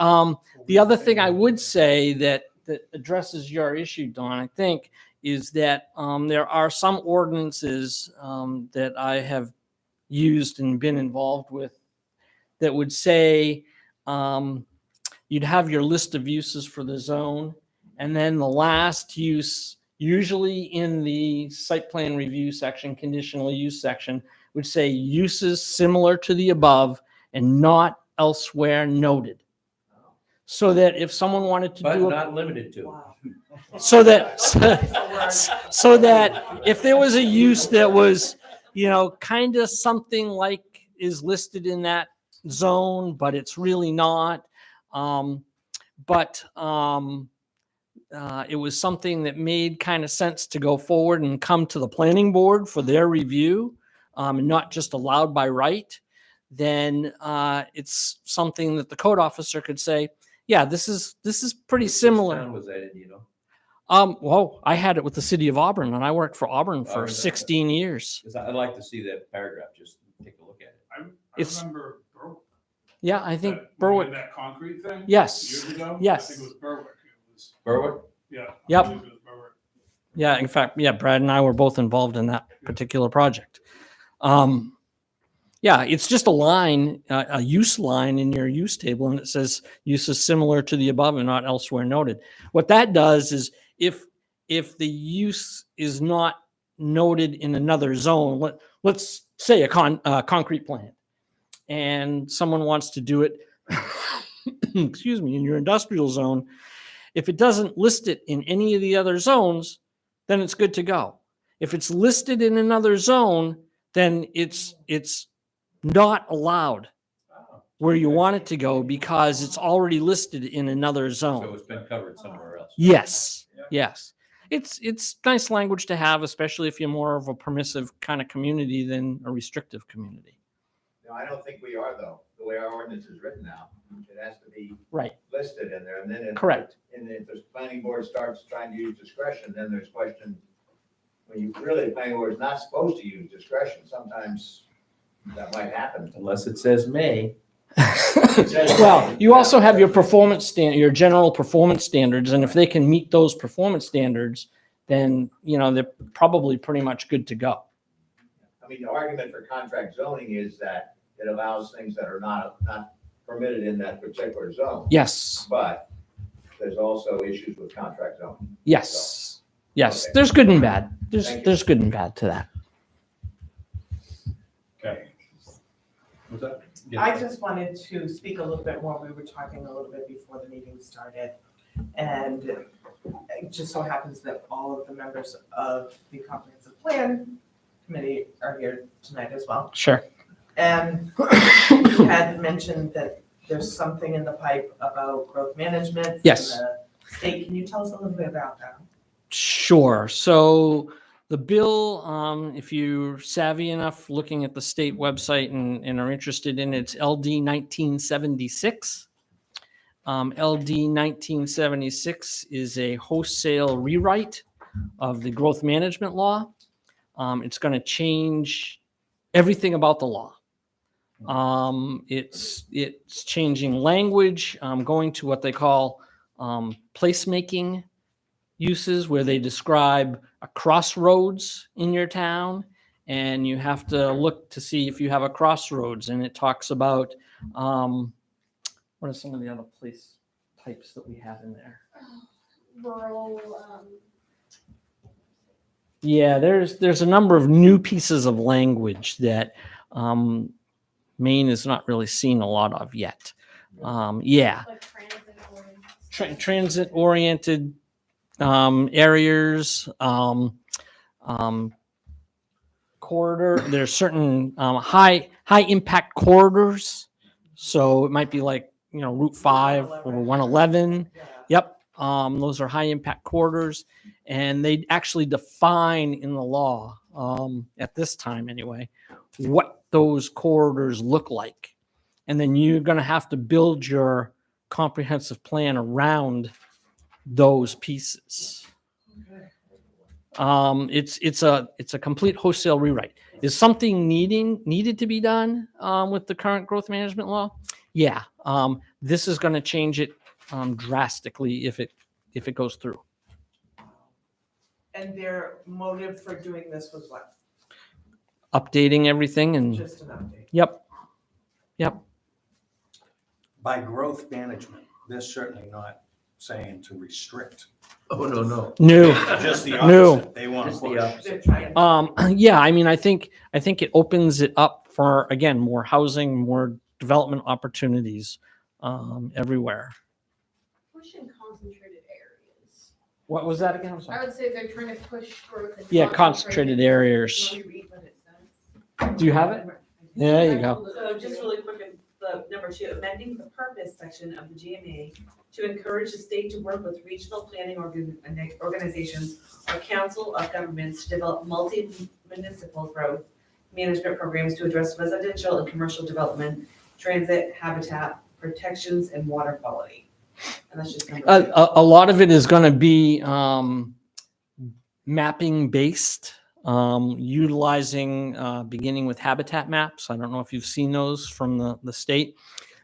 the other thing I would say that addresses your issue, Don, I think, is that there are some ordinances that I have used and been involved with that would say you'd have your list of uses for the zone, and then the last use, usually in the site plan review section, conditional use section, would say uses similar to the above and not elsewhere noted. So that if someone wanted to But do not limited to. so that if there was a use that was, kind of something like is listed in that zone, but it's really not. It was something that made kind of sense to go forward and come to the planning board for their review, and not just allowed by right. Then it's something that the code officer could say, yeah, this is pretty similar. Which town was that in, you know? Well, I had it with the city of Auburn, and I worked for Auburn for Auburn, 16 years. 'Cause I'd like to see that paragraph, just take a look at it. I It's- remember Berwick. Yeah, I think That- Berwick. That concrete thing? Yes, Years ago? yes. I think it was Berwick. It was, Berwick? yeah. I Yep. believe it was Berwick. Yeah, in fact, yeah, Brad and I were both involved in that particular project. Yeah, it's just a line, a use line in your use table, and it says uses similar to the above and not elsewhere noted. What that does is if the use is not noted in another zone, let's say a concrete plant, and someone wants to do it, excuse me, in your industrial zone, if it doesn't list it in any of the other zones, then it's good to go. If it's listed in another zone, then it's not allowed where you want it to go because it's already listed in another So zone. it's been covered somewhere else. Yes, yes. It's nice language to have, especially if you're more of a permissive kind of community than a restrictive community. No, I don't think we are though, the way our ordinance is written now. It has to be Right. listed in there and then. Correct. And if the planning board starts trying to use discretion, then there's question, when the planning board is not supposed to use discretion, sometimes that might happen. Unless it says may. Well, you also have your your general performance standards, and if they can meet those performance standards, then, they're probably pretty much good to go. I mean, the argument for contract zoning is that it allows things that are not permitted in that particular zone. Yes, But there's also issues with contract zoning. yes, yes. Okay. There's good and bad. Thank you. There's good and bad to that. Okay. What's that? I just wanted to speak a little bit more. We were talking a little bit before the meeting started. And it just so happens that all of the members of the comprehensive plan committee are here tonight as well. Sure. And you had mentioned that there's something in the pipe about growth management. from Yes. the state. Can you tell us a little bit about that? Sure. So the bill, if you're savvy enough looking at the state website and are interested in it, it's LD 1976. LD 1976 is a wholesale rewrite of the growth management law. It's going to change everything about the law. It's changing language, going to what they call placemaking uses, where they describe a crossroads in your town, and you have to look to see if you have a crossroads. And it talks about what are some of the other place types that we have in there? Rural, Yeah, there's a number of new pieces of language that Maine is not really seeing a lot of yet. Yeah, like transit or. transit-oriented areas, corridor. There's certain high impact corridors. So it might be like, Route 5 or 111. Yeah. Yep. Those are high impact corridors, and they actually define in the law, at this time anyway, what those corridors look like. And then you're going to have to build your comprehensive plan around those pieces. It's a complete wholesale rewrite. Is something needed to be done with the current growth management law? Yeah. This is going to change it drastically if it goes through. And their motive for doing this was what? Updating everything and Just an update. yep. By growth management, they're certainly not saying to restrict. Oh, no. New. Just the No. opposite. They want to Just the push. opposite. They're trying. Yeah, I mean, I think it opens it up for, again, more housing, more development opportunities everywhere. Pushing concentrated areas. What was that again? I'm I sorry. would say they're trying to push growth. in Yeah, concentrated areas. You want me to read what it says? Do you have it? Yeah, there you go. So just really quick, the number 2, amending the purpose section of the GMA to encourage the state to work with regional planning organizations or council of governments to develop multi-municipal growth management programs to address residential and commercial development, transit, habitat, protections, and water quality. And that's just number 2. A lot of it is going to be mapping based, utilizing, beginning with habitat maps. I don't know if you've seen those from the state.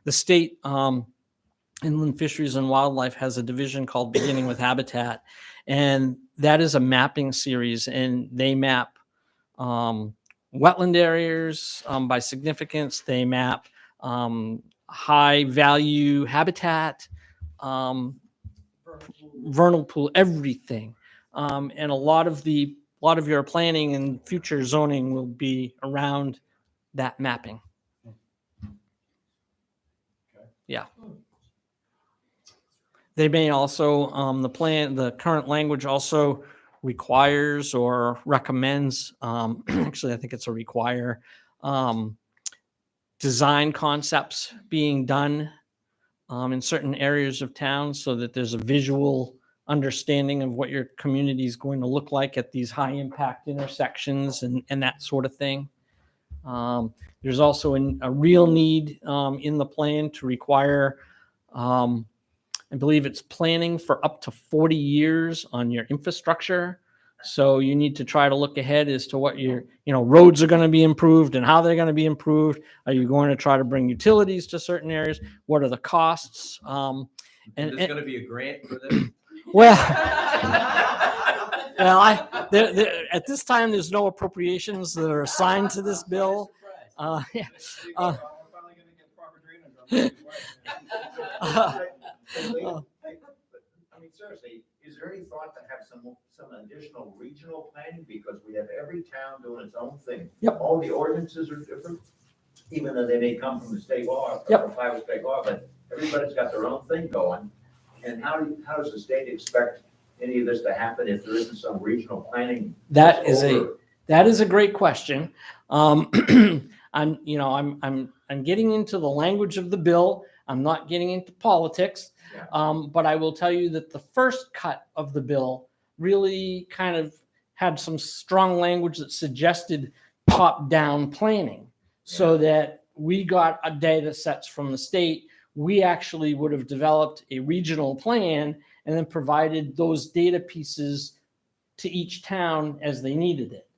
The state Inland Fisheries and Wildlife has a division called Beginning with Habitat, and that is a mapping series, and they map wetland areas by significance. They map high value habitat, vernal pool, everything. And a lot of your planning and future zoning will be around that mapping. Yeah. They may also, the current language also requires or recommends, actually, I think it's a require, design concepts being done in certain areas of town so that there's a visual understanding of what your community is going to look like at these high impact intersections and that sort of thing. There's also a real need in the plan to require, I believe it's planning for up to 40 years on your infrastructure. So you need to try to look ahead as to what roads are going to be improved and how they're going to be improved. Are you going to try to bring utilities to certain areas? What are the costs? And there's going to be a grant for this? Well, at this time, there's no appropriations that are assigned to this bill. Yeah. We're finally gonna get proper drainage on this way. I mean, seriously, is there any thought to have some additional regional planning? Because we have every town doing its own thing. Yep. All the ordinances are different, even though they may come from the state law, Yep. or private state law, but everybody's got their own thing going. And how does the state expect any of this to happen if there isn't some regional planning? That is a great question. I'm getting into the language of the bill. I'm not getting into politics. Yeah. But I will tell you that the first cut of the bill really kind of had some strong language that suggested top-down planning, so that we got a data sets from the state. We actually would have developed a regional plan and then provided those data pieces to each town as they needed it.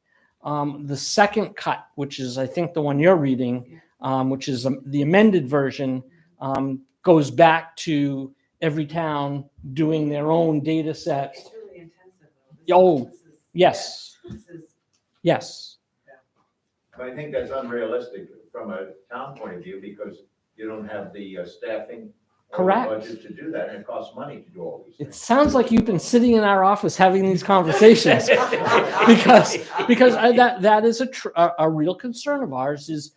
The second cut, which is I think the one you're reading, which is the amended version, goes back to every town doing their own data sets. It's really intensive Oh, this is- yes, This is, yes. But I think that's unrealistic from a town point of view, because you don't have the staffing or the Correct. budget to do that, and it costs money to do all these It things. sounds like you've been sitting in our office having these conversations because that is a real concern of ours. Is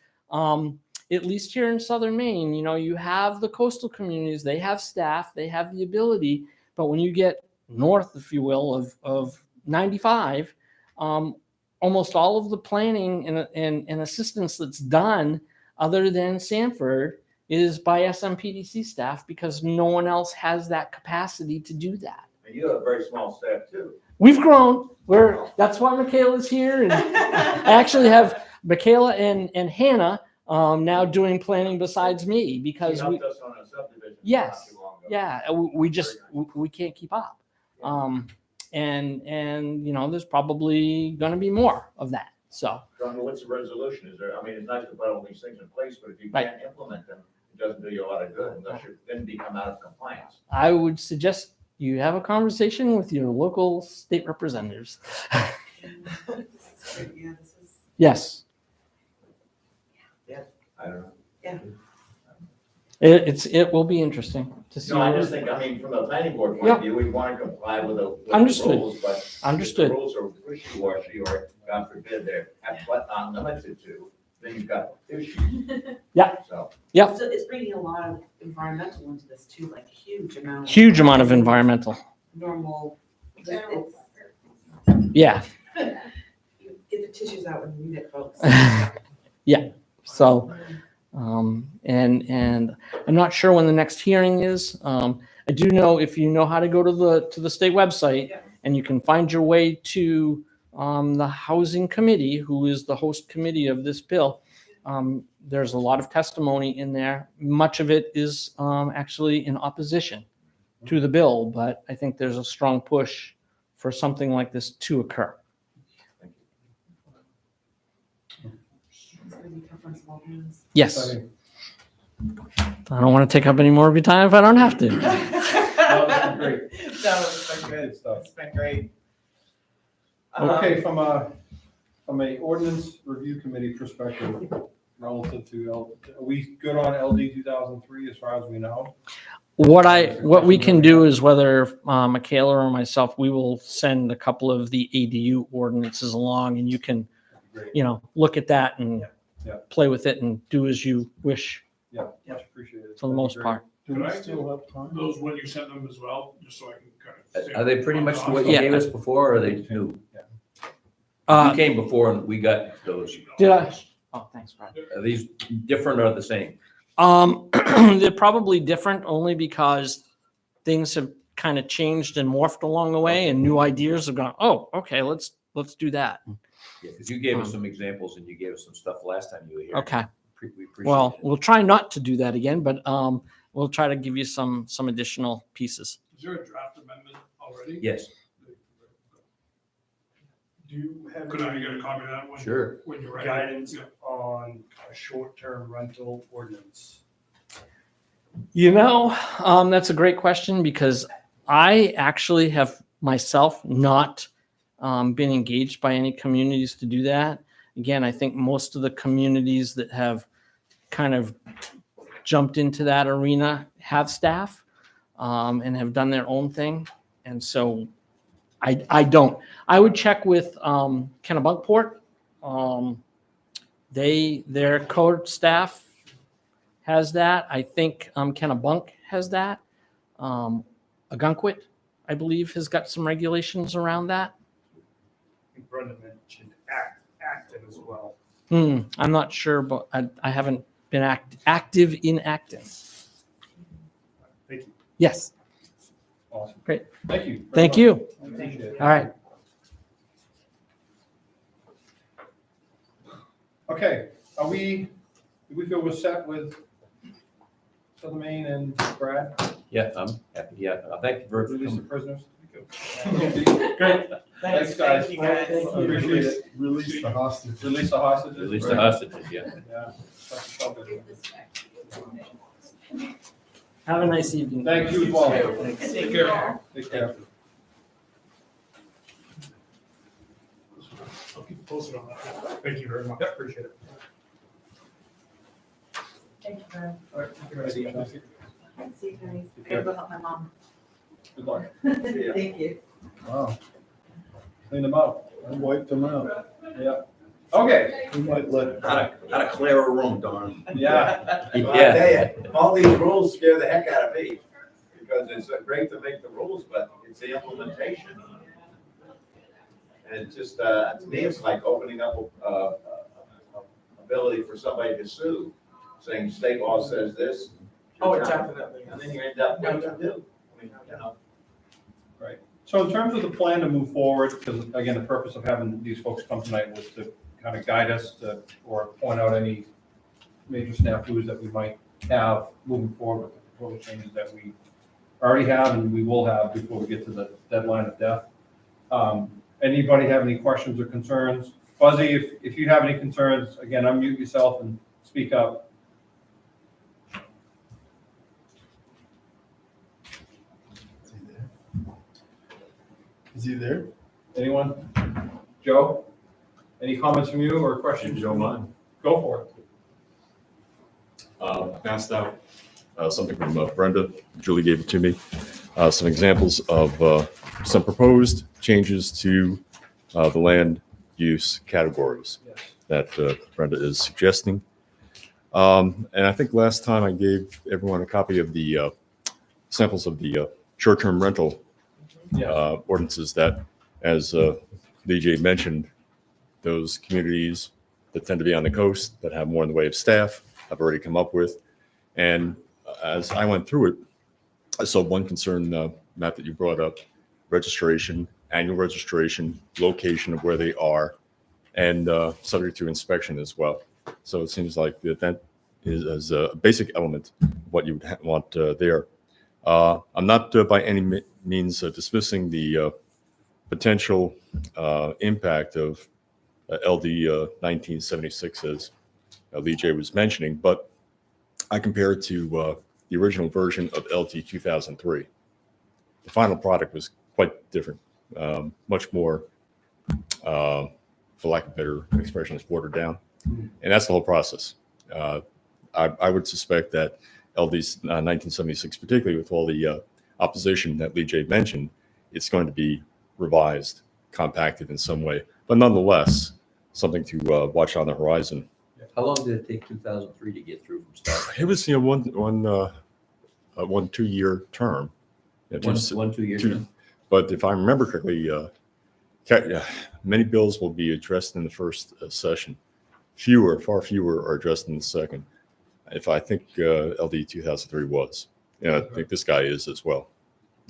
at least here in Southern Maine, you have the coastal communities, they have staff, they have the ability, but when you get north, if you will, of 95, almost all of the planning and assistance that's done other than Sanford is by SMPDC staff, because no one else has that capacity to do that. And you have a very small staff too. We've grown. That's why Michaela's here. And I actually have Michaela and Hannah now doing planning besides me, because She helped us on a subdivision not yes, too long ago. yeah, we can't keep up. And there's probably going to be more of that. So So, I mean, what's the resolution? Is there, I mean, it's nice to put all these things in place, but if you Right. can't implement them, it doesn't do you a lot of good unless you then become out of compliance. I would suggest you have a conversation with your local state representatives. yeah, this is, Yes, I don't know. it will be interesting to see. No, I where- just think, I mean, from the planning board point Yeah. of view, we want to comply with the Understood. rules, but if Understood. the rules are wishy-washy, or God forbid, they're unlimited to, then you've got issues. Yeah. So, Yep. so it's bringing a lot of environmental into this too, like huge amount. Huge amount of environmental. Normal, General. Yeah. you get the tissues out when you need it, folks. So, and I'm not sure when the next hearing is. I do know, if you know how to go to the state website, Yeah. and you can find your way to the housing committee, who is the host committee of this bill. There's a lot of testimony in there. Much of it is actually in opposition to the bill, but I think there's a strong push for something like this to occur. It's gonna be tough on small towns. Yes. I don't want to take up any more of your time if I don't have to. No, it's been great. No, it's been Good stuff. It's been great. Okay, from a ordinance review committee perspective, relative to, are we good on LD 2003 as far as we know? What we can do is, whether Michaela or myself, we will send a couple of the ADU ordinances along, and you can, Great. look at that and Yeah. play with it and do as you wish Yeah, much appreciated. for the most part. Do Could we I still have time? Those when you sent them as well, just so I can kind of. Are they pretty much what you Yeah. gave us before, or are they new? Uh, You came before and we got those. Did I? Oh, thanks, Brad. Are these different or the same? They're probably different only because things have kind of changed and morphed along the way, and new ideas have gone, oh, okay, let's do that. Yeah, because you gave us some examples and you gave us some stuff last time you were here. Okay. We appreciate Well, it. we'll try not to do that again, but we'll try to give you some additional pieces. Is there a draft amendment already? Yes. Do you have Could I any get a copy of that one? Sure. When you're ready? guidance Yeah. on a short-term rental ordinance? That's a great question because I actually have myself not been engaged by any communities to do that. Again, I think most of the communities that have kind of jumped into that arena have staff and have done their own thing. And so I don't. I would check with Kennebunkport. Their code staff has that. I think Kennebunk has that. Agunquit, I believe, has got some regulations around that. I think Brenda mentioned Acton as well. I'm not sure, but I haven't been active in Acton. Thank you. Yes. Awesome. Great. Thank you. very Thank much. you. I appreciate it. All right. Okay, do we feel we're set with Southern Maine and Brad? Yeah, I'm happy. Yeah, thank you for Release the coming. prisoners? Great. Thanks, guys. Thank you, guys. Appreciate it. Release the hostage. Release the hostages. Release the hostages, yeah. Yeah. That's so good. Have a nice evening. Thank you as well. Thanks. Take care. Take care. I'll keep you posted on that. Thank you very much. Yep, appreciate it. Thank you, Brad. All right. See you guys. I gotta go help my mom. Good luck. Thank you. Wow, Clean them out. I wiped them out. Yeah. Okay. We might let. How to clear a room, Don. Yeah. Well, I tell you, all these rules scare the heck out of me, because it's great to make the rules, but it's the implementation. And it's just, to me, it's like opening up ability for somebody to sue, saying state law says this. Oh, definitely. And then you end up, what do you do? I mean, you know. So in terms of the plan to move forward, because again, the purpose of having these folks come tonight was to kind of guide us to, or point out any major snafus that we might have moving forward with the proposed changes that we already have and we will have before we get to the deadline of death. Anybody have any questions or concerns? Fuzzy, if you have any concerns, again, unmute yourself and speak up. Is he there? Anyone? Joe? Any comments from you or questions? If you don't mind. Go for it. Passed out something from Brenda. Julie gave it to me. Some examples of some proposed changes to the land use categories that Brenda is suggesting. And I think last time I gave everyone a copy of the samples of the short-term rental ordinances that, as DJ mentioned, those communities that tend to be on the coast that have more in the way of staff have already come up with. And as I went through it, I saw one concern, Matt, that you brought up: registration, annual registration, location of where they are, and subject to inspection as well. So it seems like that is as a basic element of what you would want there. I'm not by any means dismissing the potential impact of LD 1976, as Lee J was mentioning, but I compare it to the original version of LT 2003. The final product was quite different, much more, for lack of a better expression, it's watered down. And that's the whole process. I would suspect that LD's 1976, particularly with all the opposition that Lee J mentioned, it's going to be revised, compacted in some way, but nonetheless, something to watch on the horizon. How long did it take 2003 to get through from start? It was, one 2-year term. Yeah, 2 years. But if I remember correctly, many bills will be addressed in the first session. Far fewer are addressed in the second. If I think LD 2003 was, I think this guy is as well,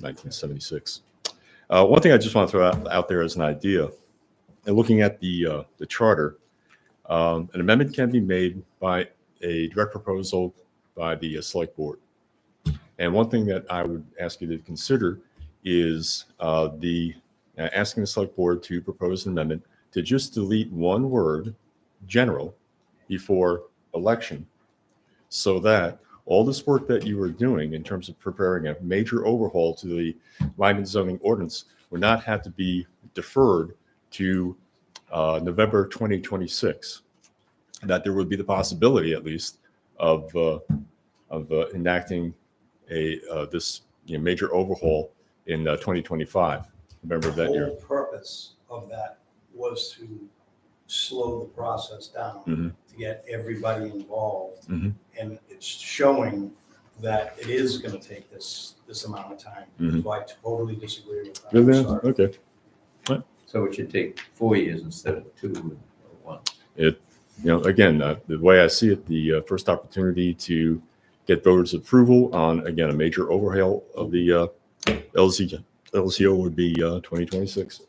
1976. One thing I just want to throw out there as an idea, and looking at the charter, an amendment can be made by a direct proposal by the select board. And one thing that I would ask you to consider is asking the select board to propose an amendment to just delete one word, general, before election, so that all this work that you were doing in terms of preparing a major overhaul to the land and zoning ordinance would not have to be deferred to November 2026. That there would be the possibility, at least, of enacting this major overhaul in 2025, November of that year. The whole purpose of that was to slow the process down, to get everybody involved. And it's showing that it is going to take this amount of time. So I totally disagree with that. I'm Really? sorry. Okay. So it should take 4 years instead of 2 or 1. Again, the way I see it, the first opportunity to get voters' approval on, again, a major overhaul of the LCO would be 2026.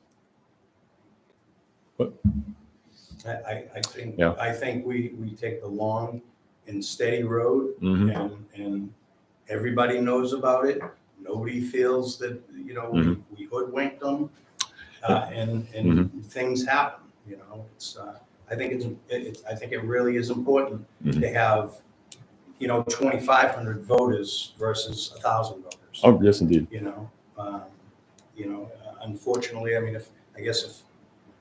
I think we take the long and steady road, and everybody knows about it. Nobody feels that, we hoodwinked them, and things happen, It's, I think it really is important to have, 2,500 voters versus 1,000 voters. Oh, yes, indeed. Unfortunately, I mean,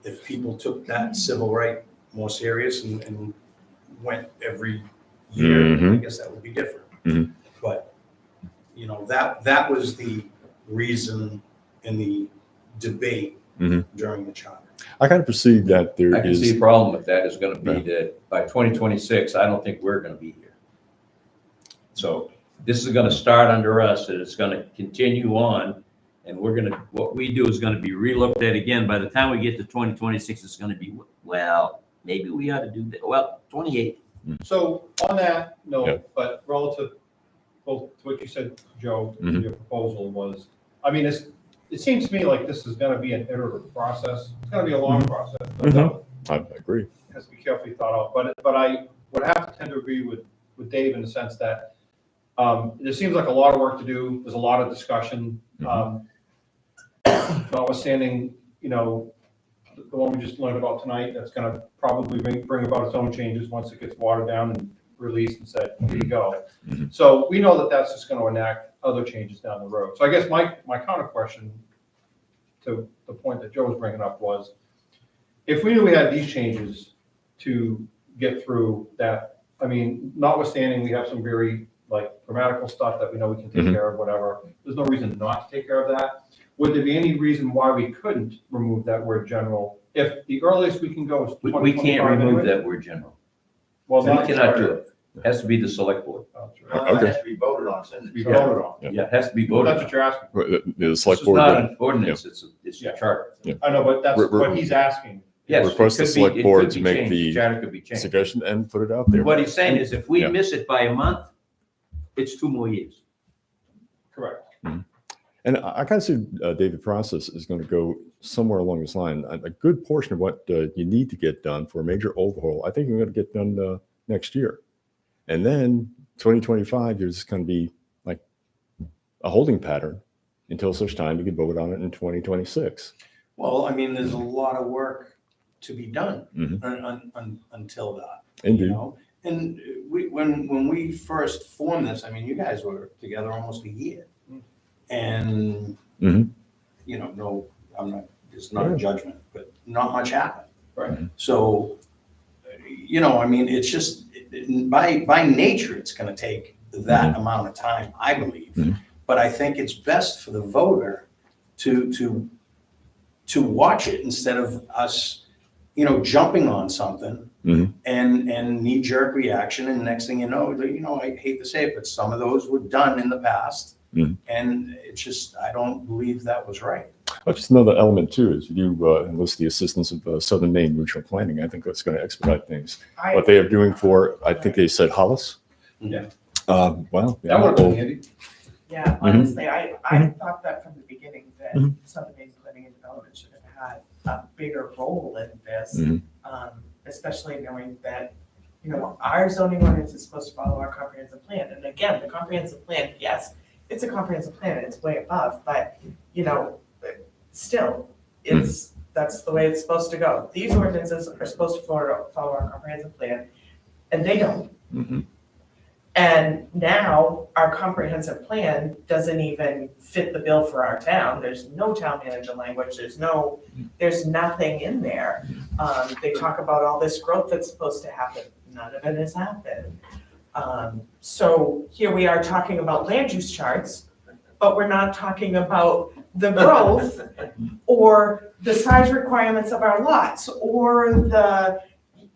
if people took that civil right more serious and went every year, I guess that would be different. But, that was the reason in the debate during the charter. I kind of perceive that there I can is. see a problem with that is going to be that by 2026, I don't think we're going to be here. So this is going to start under us, and it's going to continue on. And what we do is going to be relooked at again. By the time we get to 2026, it's going to be, well, maybe we ought to do that. Well, 28. So on that note, but relative both to what you said, Joe, your proposal was, I mean, it seems to me like this is going to be an iterative process. It's going to be a long process. I agree. It has to be carefully thought out. But I would have to tend to agree with Dave in the sense that there seems like a lot of work to do. There's a lot of discussion. Notwithstanding, the one we just learned about tonight, that's going to probably bring about its own changes once it gets watered down and released and said, here you go. So we know that that's just going to enact other changes down the road. So I guess my counter question to the point that Joe was bringing up was, if we knew we had these changes to get through that, I mean, notwithstanding we have some very grammatical stuff that we know we can take care of, whatever, there's no reason not to take care of that. Would there be any reason why we couldn't remove that word general? If the earliest we can go is 2025 We can't remove anyway? that word general. Well, We cannot do it. It has to be the select board. It has to be voted on. Send it to Be you. voted on. Yeah, it has to be voted That's on. what you're asking. The This select is board. not would- an ordinance, it's a charter. I know, but that's what he's asking. Yes, it Request the could be- select it board could to be make changed. the Charter could be changed. suggestion and put it out there. What he's saying is if we Yeah. miss it by a month, it's 2 more years. Correct. And I kind of see, Dave, the process is going to go somewhere along this line. A good portion of what you need to get done for a major overhaul, I think you're going to get done next year. And then 2025, there's going to be like a holding pattern until such time you can vote on it in 2026. Well, I mean, there's a lot of work to be done until that. Indeed. And when we first formed this, I mean, you guys were together almost a year. And, no, I'm not, it's not a judgment, but not much happened. Right. So, I mean, it's just, by nature, it's going to take that amount of time, I believe. But I think it's best for the voter to watch it instead of us, jumping on something and knee-jerk reaction. And next thing you know, I hate to say it, but some of those were done in the past. And it's just, I don't believe that was right. Well, just another element too is you enlist the assistance of Southern Maine Regional Planning. I think that's going to expedite things. What they are doing for, I think they said Hollis. Yeah. Well, That would have been handy. Yeah, honestly, I thought that from the beginning that Southern Maine Planning and Development should have had a bigger role in this, especially knowing that, our zoning ordinance is supposed to follow our comprehensive plan. And again, the comprehensive plan, yes, it's a comprehensive plan and it's way above, but, still, it's That's the way it's supposed to go. These ordinances are supposed to follow our comprehensive plan, and they don't. Mhm. And now our comprehensive plan doesn't even fit the bill for our town. There's no town manager language. There's nothing in there. They talk about all this growth that's supposed to happen. None of it has happened. So here we are talking about land use charts, but we're not talking about the growth or the size requirements of our lots or the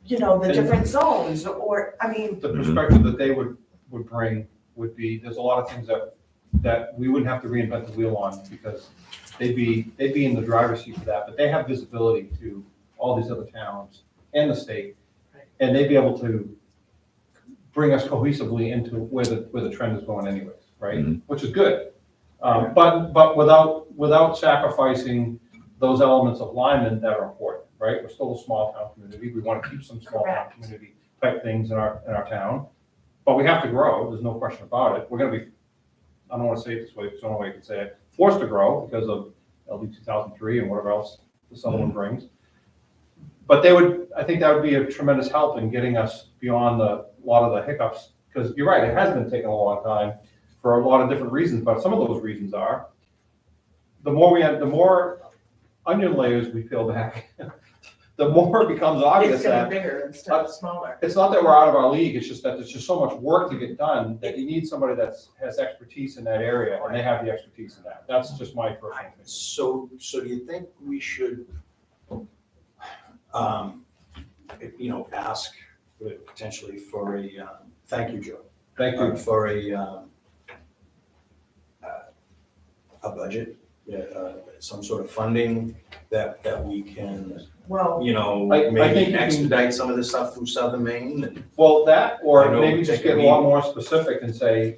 different zones or, I mean. The perspective that they would bring would be, there's a lot of things that we wouldn't have to reinvent the wheel on because they'd be in the driver's seat for that, but they have visibility to all these other towns and the state. And they'd be able to bring us cohesively into where the trend is going anyways, right? Which is good. But without sacrificing those elements of Lyman that are important, right? We're still a small town community. We want to keep some small town community type things in our town. But we have to grow, there's no question about it. We're gonna be, I don't wanna say it this way, because the only way I can say it, forced to grow because of LD 2003 and whatever else this other one brings. But I think that would be a tremendous help in getting us beyond a lot of the hiccups, because you're right, it has been taking a long time for a lot of different reasons, but some of those reasons are, the more onion layers we peel back, the more it becomes obvious It's getting that bigger instead of smaller. it's not that we're out of our league, it's just that there's just so much work to get done that you need somebody that has expertise in that area, and they have the expertise in that. That's just my personal opinion. So do you think we should, ask potentially for a, thank you, Joe. Thank you. For a budget, some sort of funding that we can, Well, I think maybe you can- expedite some of this stuff through Southern Maine and. Well, that, or I know maybe just take a get a lot meeting. more specific and say,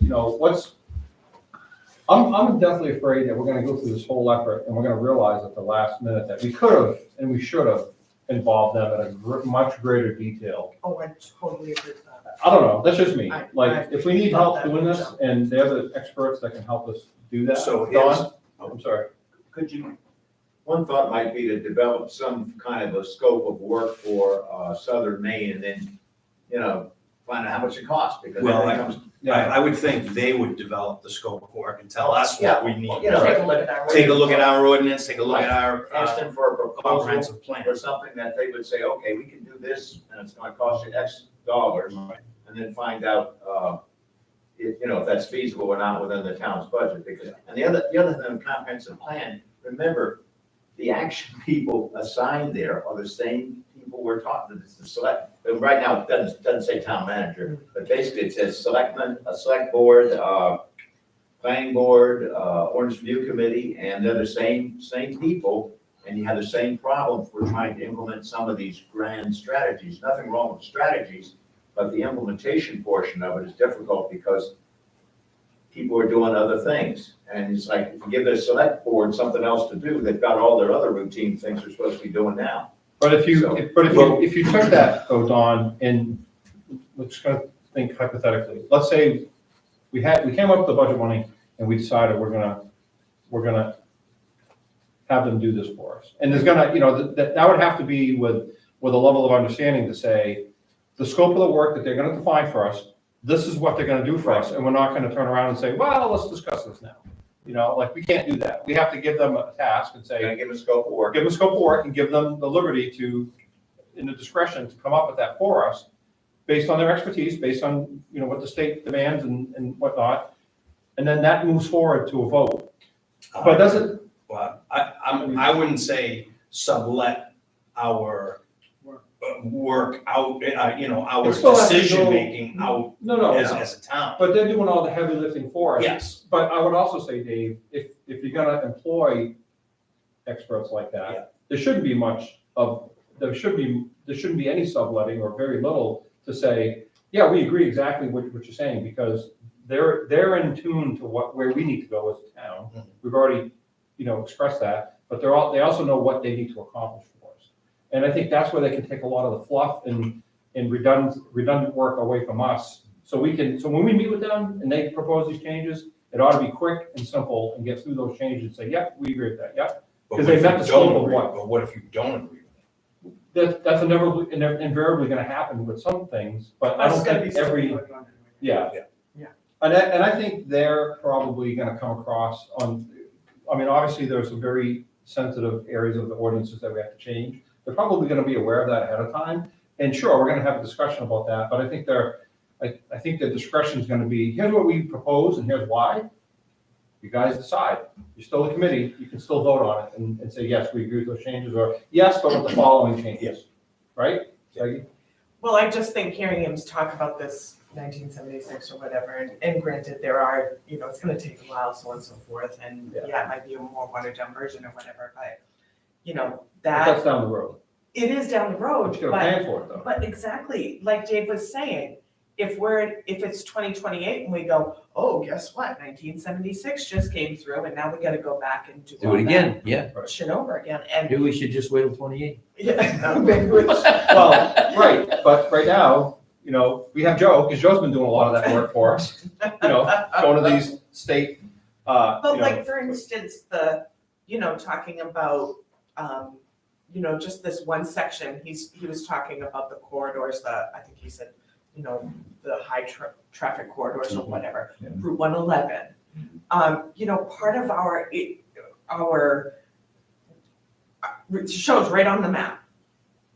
I'm definitely afraid that we're gonna go through this whole effort and we're gonna realize at the last minute that we could have and we should have involved them in a much greater detail. oh, I totally agree with that. I don't know, that's just me. I- Like, if we need thought help that doing this myself. and they're the experts that can help us do that. So here's- Don, I'm sorry. Could you, one thought might be to develop some kind of a scope of work for Southern Maine and then, find out how much it costs because Well, everything comes. I would think they would develop the scope of work and tell us Yeah, what we need. you know, Take a look at our. Take a look at our ordinance, take a look at our Ask them for a proposal comprehensive plan. or something that they would say, okay, we can do this and it's gonna cost you X dollars. And then find out, if that's feasible or not within the town's budget. Because, and the other thing, comprehensive plan, remember, the action people assigned there are the same people we're talking, the select, and right now, it doesn't say town manager, but basically it says selectmen, a select board, planning board, ordinance review committee, and they're the same people, and you have the same problem if we're trying to implement some of these grand strategies. Nothing wrong with strategies, but the implementation portion of it is difficult because people are doing other things. And it's like, if you give the select board something else to do, they've got all their other routine things they're supposed to be doing now. But if you took that, though, Don, and let's kind of think hypothetically, let's say we came up with the budget money and we decided we're gonna have them do this for us. And there's gonna, that would have to be with a level of understanding to say, the scope of the work that they're gonna define for us, this is what they're gonna do for us, and we're not gonna turn around and say, well, let's discuss this now. We can't do that. We have to give them a task and say, Gonna give them a scope of work. give them a scope of work and give them the liberty to, in the discretion, to come up with that for us, based on their expertise, based on, what the state demands and whatnot. And then that moves forward to a vote. But does it? Well, I wouldn't say sublet our work out, our It still has to go- decision-making out No, as a town. But they're doing all the heavy lifting for us. Yes. But I would also say, Dave, if you're gonna employ experts like Yeah. that, there shouldn't be any subletting or very little to say, yeah, we agree exactly what you're saying, because they're in tune to where we need to go as a town. Mhm. We've already, expressed that, but they also know what they need to accomplish for us. And I think that's where they can take a lot of the fluff and redundant work away from us. So when we meet with them and they propose these changes, it ought to be quick and simple and get through those changes and say, yep, we agree with that, yep. But Because what they if met you the scope don't of agree? what? But what if you don't agree? That's invariably gonna happen with some things, but I That's don't gonna be think something every, going on. yeah. Yeah. And I think they're probably gonna come across on, I mean, obviously, there's some very sensitive areas of the ordinances that we have to change. They're probably gonna be aware of that ahead of time, and sure, we're gonna have a discussion about that, but I think I think the discretion is gonna be, here's what we propose and here's why. You guys decide. You're still a committee, you can still vote on it and say, yes, we agree with those changes, or yes, but with the following changes, right? Peggy? Well, I just think hearing him talk about this 1976 or whatever, and granted, there are, it's gonna take a while, so on and so forth, and yeah, it might be a more watered down version or whatever, but, But that, that's down the road. it is down the road, But you gotta plan for it though. But exactly, like Dave was saying, if it's 2028 and we go, oh, guess what, 1976 just came through and now we gotta go back and do Do all it again, yeah. that shit over again, and. Maybe we should just wait till 28. Yeah, maybe we should. Well, right, but right now, we have Joe, because Joe's been doing a lot of that work for us, going to these state, But like, for instance, talking about, just this one section, he was talking about the corridors, I think he said, the high traffic corridors or whatever, Yeah. Route 111. Part of it shows right on the map.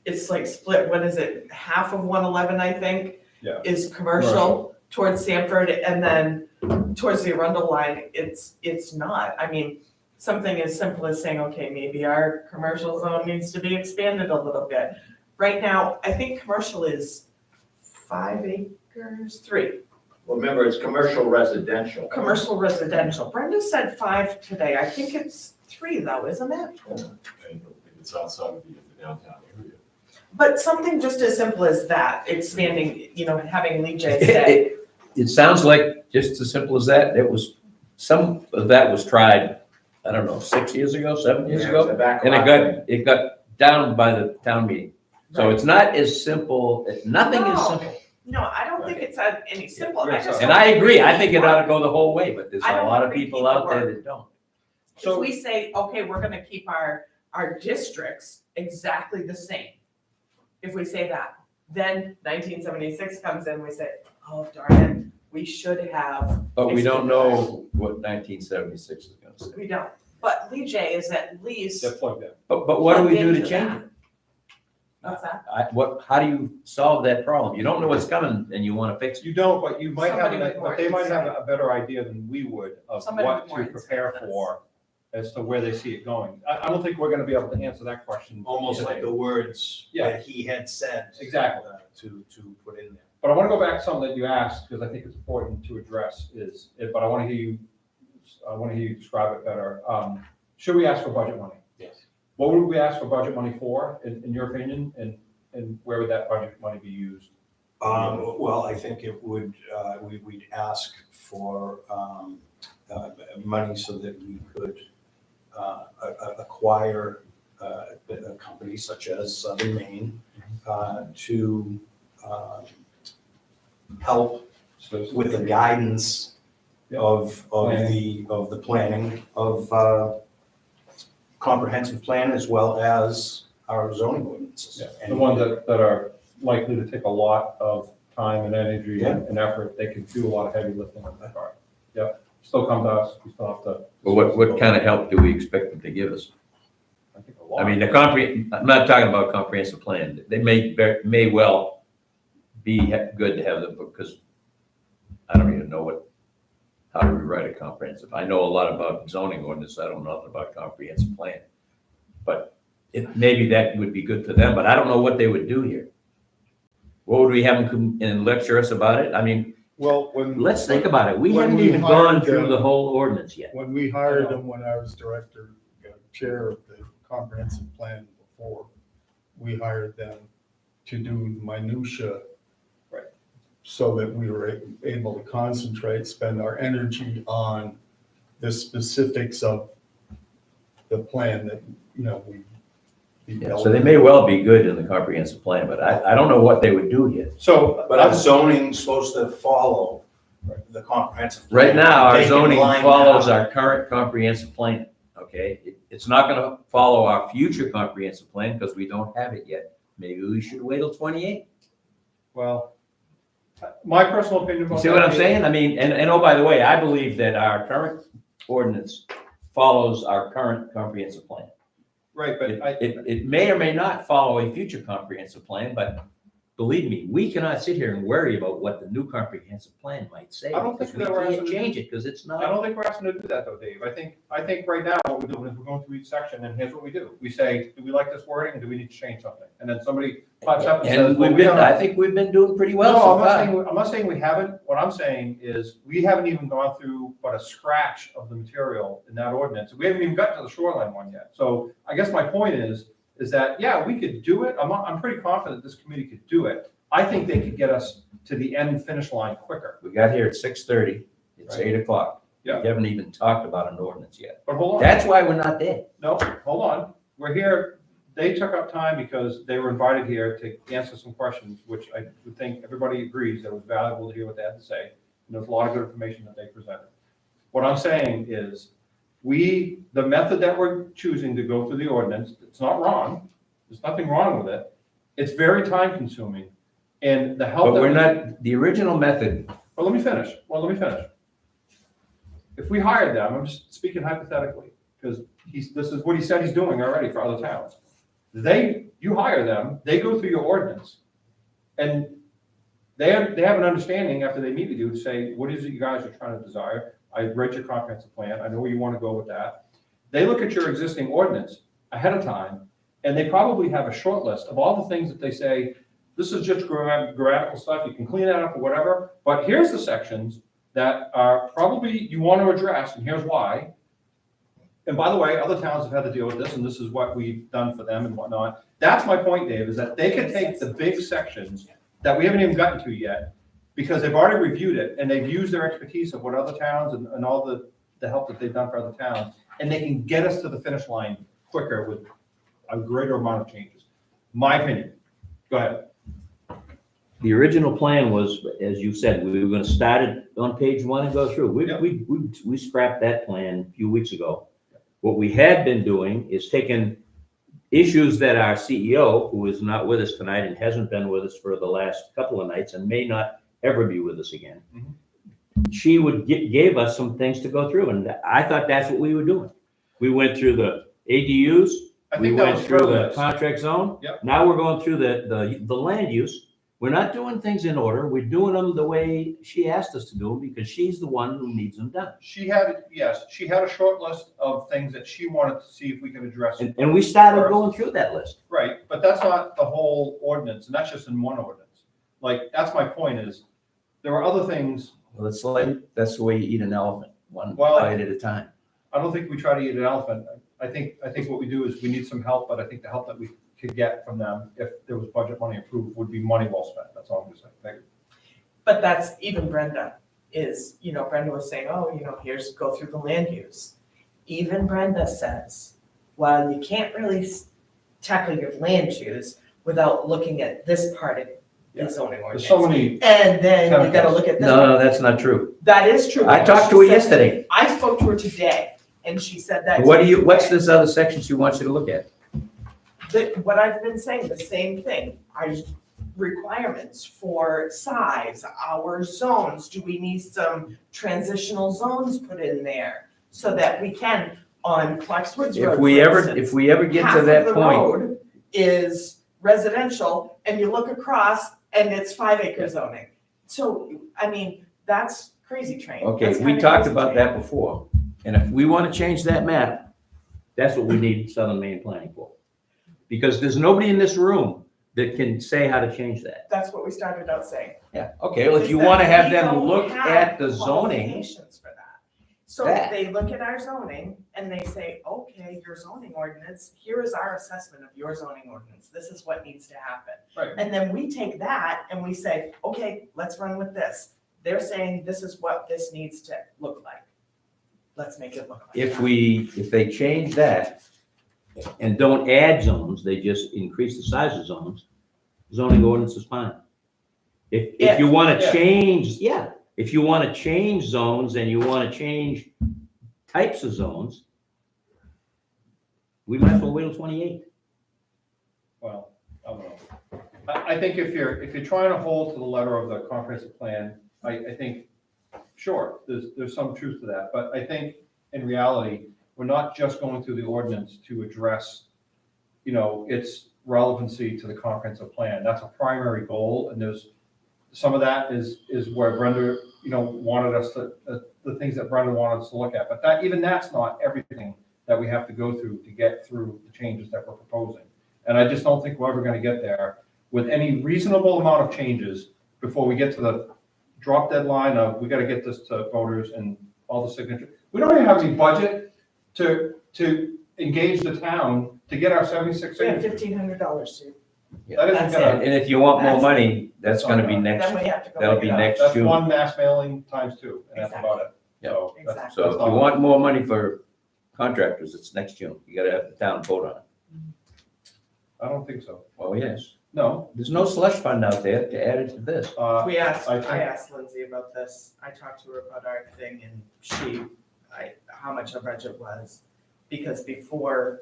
It's like split, what is it, half of 111, I think, Yeah. is commercial towards Sanford, and then towards the Arundel line, it's not. I mean, something as simple as saying, okay, maybe our commercial zone needs to be expanded a little bit. Right now, I think commercial is 5 acres, 3. Well, remember, it's commercial residential. Commercial residential. Brenda said 5 today. I think it's 3 though, isn't it? I don't think it's outside of the downtown area. But something just as simple as that, expanding, having Lee J say, It sounds like just as simple as that. Some of that was tried, I don't know, 6 years ago, 7 years Yeah, ago. it's a back And lot. it got down by the town meeting. So it's not as simple, nothing is No. simple. no, I don't think it's any simple. Yeah, I just And don't I think agree, we I think it ought to keep go the whole way, but there's I a don't lot of wanna people repeat the out there word. that don't. If we say, okay, we're gonna keep our districts exactly the same, if we say that, then 1976 comes in, we say, oh darn it, we should have. But we don't expanded know what 1976 is gonna that. say. We don't, but Lee J is at least. They're plugged in. But what do we do to Into change that. it? What's that? How do you solve that problem? You don't know what's coming and you wanna fix it. You don't, but you might have, Somebody with more but they might have insight. a better idea than we would of Somebody what with more to prepare insight, for as to where they see it going. I don't think we're gonna be able to answer that question. Almost like today. the words Yeah. that he had said. Exactly. To put in there. But I want to go back to something that you asked, because I think it's important to address but I want to hear you describe it better. Should we ask for budget money? Yes. What would we ask for budget money for, in your opinion, and where would that budget money be used? Well, I think it would, we'd ask for money so that we could acquire a company such as Southern Maine to help with the guidance of the planning of comprehensive plan as well as our zoning ordinances. The ones that are likely to take a lot of time and energy and effort, they can do a lot of heavy lifting on that part. Yep, still come to us, we still have to. But what kind of help do we expect them to give us? I think a lot. I mean, I'm not talking about comprehensive plan. They may well be good to have them, because I don't even know how to rewrite a comprehensive. I know a lot about zoning ordinance. I don't know nothing about comprehensive plan. But maybe that would be good for them, but I don't know what they would do here. What would we have them come and lecture us about it? I mean, Well, let's think about it. We when haven't we even gone hired through them- the whole ordinance yet. When we hired him, when I was director, chair of the comprehensive plan before, we hired them to do minutia. Right. So that we were able to concentrate, spend our energy on the specifics of the plan that, we. Yeah, so they may well be good in the comprehensive plan, but I don't know what they would do here. So, But our zoning's supposed to follow the comprehensive plan. Right now, our Take in zoning line follows now. our current comprehensive plan, okay? it's not gonna follow our future comprehensive plan because we don't have it yet. Maybe we should wait till 28. Well, my personal opinion about You see what I'm that saying? I mean, and oh, by the way, I believe that our current ordinance follows our current comprehensive plan. Right, but It may or may not follow a future comprehensive plan, but believe me, we cannot sit here and worry about what the new comprehensive plan might say. I don't think because that we're we can't asking change it because it's I not. don't think we're asking to do that though, Dave. I think right now what we're doing is we're going through each section and here's what we do. We say, do we like this wording and do we need to change something? And then somebody pipes up and says, And well, we've we been, don't. I think we've been doing pretty well No, so I'm not far. saying, I'm not saying we haven't. What I'm saying is we haven't even gone through but a scratch of the material in that ordinance. We haven't even gotten to the shoreline one yet. So I guess my point is that, yeah, we could do it. I'm pretty confident this committee could do it. I think they could get us to the end finish line quicker. We got here at 6:30. It's Right. 8:00. Yeah. We haven't even talked about an ordinance yet. But hold on. That's why we're not there. No, hold on. We're here, they took up time because they were invited here to answer some questions, which I would think everybody agrees that it was valuable to hear what they had to say. And there's a lot of good information that they presented. What I'm saying is, the method that we're choosing to go through the ordinance, it's not wrong. There's nothing wrong with it. It's very time consuming. And the help But that we're we- not, the original method, Well, let me finish. If we hired them, I'm just speaking hypothetically, because this is what he said he's doing already for other towns. You hire them, they go through your ordinance, and they have an understanding after they meet with you to say, what is it you guys are trying to desire? I read your comprehensive plan, I know where you want to go with that. They look at your existing ordinance ahead of time, and they probably have a short list of all the things that they say, this is just grammatical stuff, you can clean that up or whatever, but here's the sections that are probably you want to address, and here's why. And by the way, other towns have had to deal with this, and this is what we've done for them and whatnot. That's my point, Dave, is that they can take the big sections that we haven't even gotten to yet, because they've already reviewed it, and they've used their expertise of what other towns and all the help that they've done for other towns, and they can get us to the finish line quicker with a greater amount of changes. My opinion. Go ahead. the original plan was, as you said, we were gonna start it on page 1 and go through. Yep. We scrapped that plan a few weeks ago. What we had been doing is taking issues that our CEO, who is not with us tonight and hasn't been with us for the last couple of nights and may not ever be with us again. She gave us some things to go through, and I thought that's what we were doing. We went through the ADUs, I we think that went was through her the list. contract zone. Yep. Now we're going through the land use. We're not doing things in order. We're doing them the way she asked us to do them because she's the one who needs them done. She had a short list of things that she wanted to see if we could address. And we started First. going through that list. Right, but that's not the whole ordinance, and that's just in one ordinance. Like, that's my point is, there are other things, Well, it's like, that's the way you eat an elephant, one Well- bite at a time. I don't think we try to eat an elephant. I think what we do is we need some help, but I think the help that we could get from them, if there was budget money approved, would be money well spent. That's all I'm gonna say. Thank you. But that's even Brenda Brenda was saying, oh, here's, go through the land use. Even Brenda says, well, you can't really tackle your land use without looking at this part of the zoning ordinance. There's so many, And then you gotta look at this. No, part. that's not true. That is true. I talked to her yesterday. I spoke to her today, and she said that. What's this other section she wants you to look at? What I've been saying, the same thing, our requirements for size, our zones, do we need some transitional zones put in there? So that we can, on Clark's Woods Road, If we for ever instance, get half to of that the point, road is residential, and you look across, and it's 5-acre zoning. So, I mean, that's crazy train. okay, That's we kinda talked crazy about train. that before. And if we want to change that map, that's what we need Southern Maine Planning for. Because there's nobody in this room that can say how to change that. That's what we started out saying. Yeah, okay, well, if Is you that want to have we them don't look have at the zoning, qualifications for that. So That- they look at our zoning and they say, okay, your zoning ordinance, here is our assessment of your zoning ordinance. This is what needs to happen. Right. And then we take that and we say, okay, let's run with this. They're saying this is what this needs to look like. Let's make it look like if that. they change that and don't add zones, they just increase the size of zones, zoning ordinance is fine. If you want to Yeah. change, if you want to change zones and you want to change types of zones, We might as well wait till 28. Well, I don't know. I think if you're trying to hold to the letter of the comprehensive plan, I think, sure, there's some truth to that. But I think in reality, we're not just going through the ordinance to address, its relevancy to the comprehensive plan. That's a primary goal, and there's, some of that is where Brenda, wanted us to, the things that Brenda wanted us to look at. But even that's not everything that we have to go through to get through the changes that we're proposing. And I just don't think we're ever gonna get there with any reasonable amount of changes before we get to the drop deadline of, we gotta get this to voters and all the signatures. We don't even have any budget to engage the town to get our 76 We have signatures. $1,500 to. That isn't That's gonna, And if you want more That's- money, that's gonna be next, Then we have to go. that'll pick be it up. next that's June. one mass mailing times two, and that's about it. Yeah. So that's- Exactly. So if you want more money for contractors, it's next June. You gotta have the town vote on it. I don't think so. Well, yes. No, There's no slush fund out there to add it to this. I I think- asked Lindsay about this. I talked to her about our thing and how much our budget was. Because before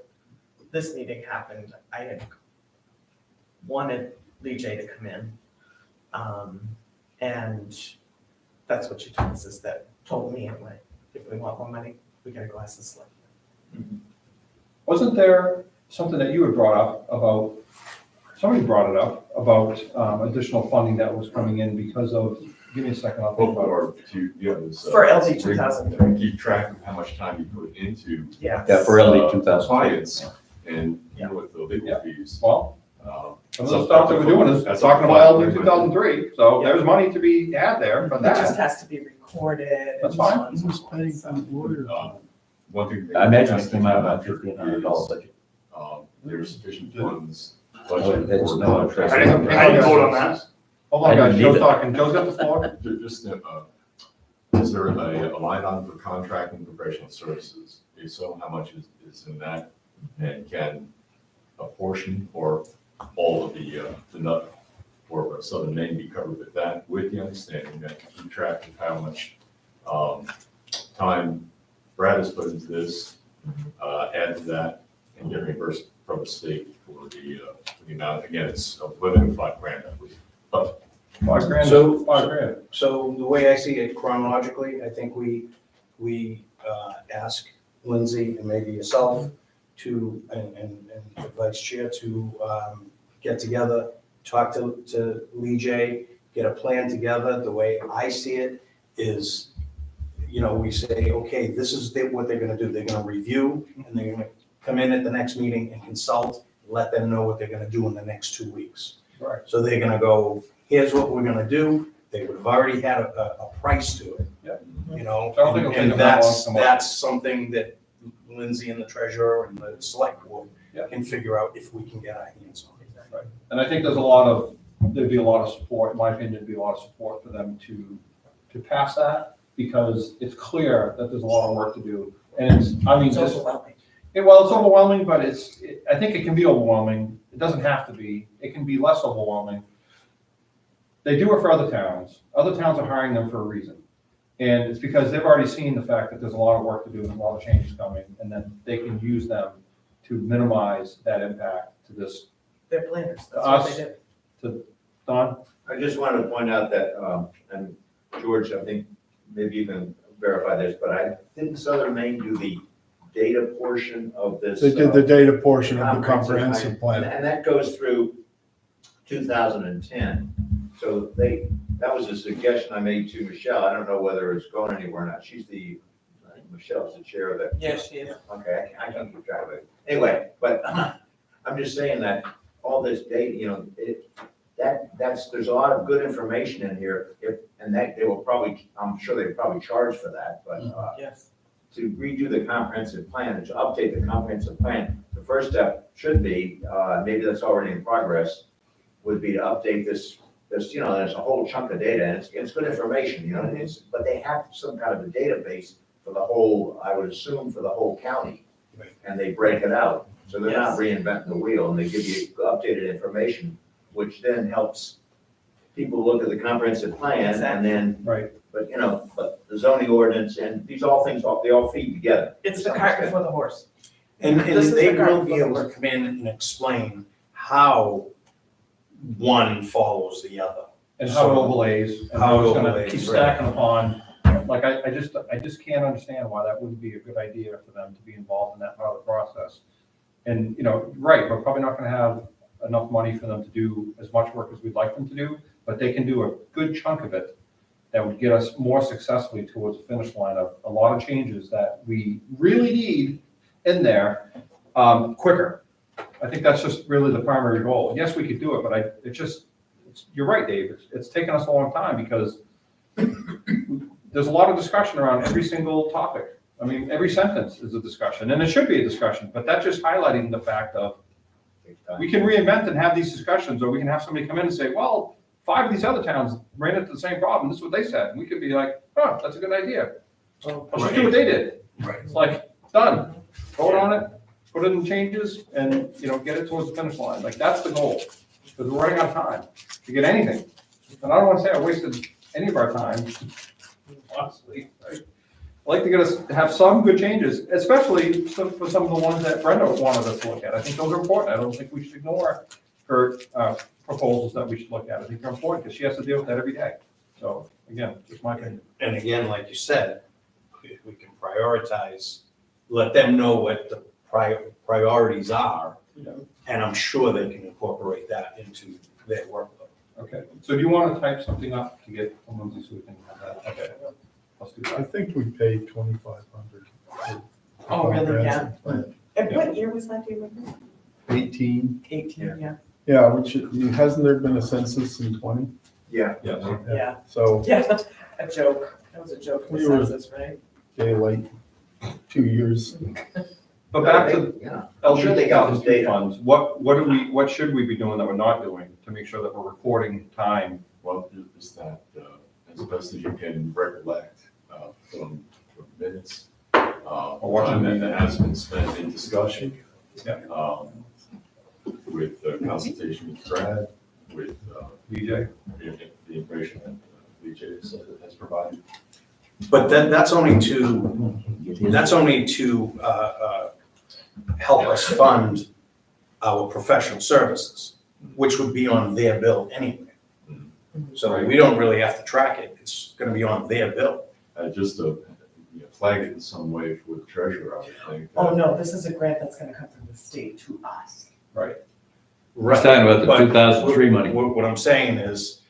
this meeting happened, I had wanted Lee J to come in. And that's what she told us, told me anyway, if we want more money, we gotta go ask the select. wasn't there something that you had brought up about, somebody brought it up about additional funding that was coming in because of, give me a second, I'll think about it. Or to, yeah, it was, For LD 2003. keep track of how much time you put into Yeah. Yeah, for early uh, 2000. compliance and Yeah. with the legal Yeah. fees. Well, Um, some of the stuff that we're doing is that's talking a about fine- LD 2003, so there's money to be had there for It just that. has to be recorded. That's and so fine. on and so forth, so. One thing. I imagine it came out about $1,500 budget. There's sufficient funds Oh, budgeted that's for no contracts. I didn't vote on that. Hold I on, guys, didn't Joe's either. talking. Joe's got the floor. Just, is there a line item for contracting professional services? If so, how much is in that? And can a portion or all of the nut or southern Maine be covered with that, with the understanding that you keep track of how much time Brad has put into this, add to that, and get reimbursed from the state for the amount. Again, it's a limit of $5,000, I believe. But $5,000, So- $5,000. So the way I see it chronologically, I think we ask Lindsay and maybe yourself to, and the vice chair to get together, talk to Lee J, get a plan together. The way I see it is, we say, okay, this is what they're gonna do. They're gonna review and they're gonna come in at the next meeting and consult, let them know what they're gonna do in the next 2 weeks. Right. So they're gonna go, here's what we're gonna do. They would have already had a price to it. Yeah. You know, So I don't think it'll take and them that long that's, to come up. that's something that Lindsay and the treasurer and the select board Yeah. can figure out if we can get our hands on it. Right. And I think there'd be a lot of support, in my opinion, there'd be a lot of support for them to pass that, because it's clear that there's a lot of work to do. And it's It's just, overwhelming. well, it's overwhelming, but I think it can be overwhelming. It doesn't have to be. It can be less overwhelming. They do it for other towns. Other towns are hiring them for a reason. And it's because they've already seen the fact that there's a lot of work to do and a lot of changes coming, and then they can use them to minimize that impact to this. They're planners, that's what Us. they do. To Don? I just wanted to point out that, and George, I think maybe you can verify this, but didn't Southern Maine do the data portion of this? They did the data portion of the comprehensive plan. And that goes through 2010. So that was a suggestion I made to Michelle. I don't know whether it's going anywhere or not. I think Michelle's the chair of that. Yes, she is. Okay, I can't keep track of it. Anyway, but I'm just saying that all this data, there's a lot of good information in here. And that they will probably, I'm sure they probably charge for that, but Yes. to redo the comprehensive plan, to update the comprehensive plan, the first step should be, maybe that's already in progress, would be to update this, there's a whole chunk of data, and it's good information, but they have some kind of a database for the whole, I would assume, for the whole county. And they break it out, so they're not reinventing the wheel, and they give you updated information, which then helps people look at the comprehensive plan, and then, Right. but the zoning ordinance, and these all things, they all feed together. It's the cart before the horse. And This is they the will be guy- able to come in and explain how one follows the other. And how it overlays, and How how it it's gonna overlays, keep right. stacking upon, like, I just can't understand why that wouldn't be a good idea for them to be involved in that part of the process. And, right, we're probably not gonna have enough money for them to do as much work as we'd like them to do, but they can do a good chunk of it that would get us more successfully towards the finish line of a lot of changes that we really need in there, quicker. I think that's just really the primary goal. Yes, we could do it, but you're right, Dave, it's taken us a long time because there's a lot of discussion around every single topic. I mean, every sentence is a discussion, and it should be a discussion, but that's just highlighting the fact of we can reinvent and have these discussions, or we can have somebody come in and say, well, 5 of these other towns ran into the same problem, this is what they said. And we could be like, oh, that's a good idea. Let's just do what they did. Right. It's like, done, vote on it, put in changes, and, get it towards the finish line. Like, that's the goal, because we're running out of time to get anything. And I don't want to say I wasted any of our time, honestly, right? I'd like to get us to have some good changes, especially for some of the ones that Brenda wanted us to look at. I think those are important. I don't think we should ignore her proposals that we should look at. I think they're important because she has to deal with that every day. So again, just my opinion. And again, like you said, we can prioritize, let them know what the priorities are. Yeah. And I'm sure they can incorporate that into their workload. Okay, so do you want to type something up to get from Lindsay so we can have that? Okay, let's do I that. think we paid 2,500. Oh, really? Yeah. Plan. And what year was that, do you remember? 18. 18, yeah. Yeah, hasn't there been a census in 20? Yes. Yeah. So Yeah, a joke. That was a joke in We the were- census, right? they late 2 years. But back to Yeah. I'm sure they got this LGBT data. funds, what should we be doing that we're not doing to make sure that we're recording time? Well, is that, as best as you can recollect, from minutes, watching time the- that has been spent in discussion. Yeah. With consultation with Brad, with, BJ? the information that BJ has provided. But that's only to help us fund our professional services, which would be on their bill anyway. So we don't really have to track it. It's gonna be on their bill. Just to flag it in some way for the treasurer, I would think. Oh, no, this is a grant that's gonna come from the state to us. Right. He's talking about the But 2003 money. What I'm saying is,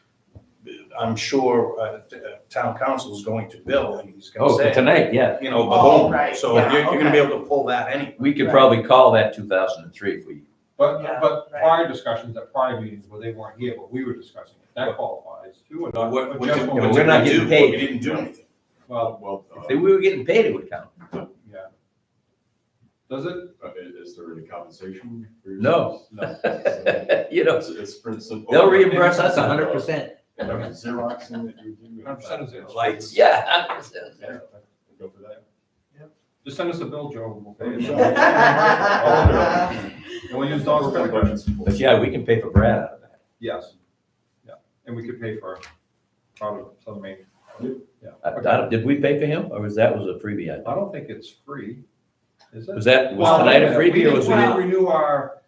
I'm sure town council is going to bill, and he's gonna Oh, for say, tonight, yeah. Oh, boom. right, So yeah, you're gonna be okay. able to pull that anyway. We could Right. probably call that 2003 if we, But, Yeah, but right. prior discussions at prior meetings where they weren't here, but we were discussing it, that qualifies too, or not? What Or did just what when we're did we- not we getting do? paid. We didn't do anything. Well, Well, if we were getting paid, it would count. yeah. Does it? is there any compensation? for your No. service? No. You know, It's pretty simple. they'll reimburse us 100%. Xeroxing that you do. 100% is it. Lights. Yeah, 100%. Yeah, go for that. Just send us a bill, Joe. We'll pay it. Yeah. And we'll use Don's credit card. But yeah, we can pay for Brad out of that. Yes. Yeah, and we could pay for part of Southern Maine. Yeah. Did we pay for him, or was that a freebie? I don't think it's free, is it? Was Well, tonight a we freebie, didn't- or was we it? didn't renew our,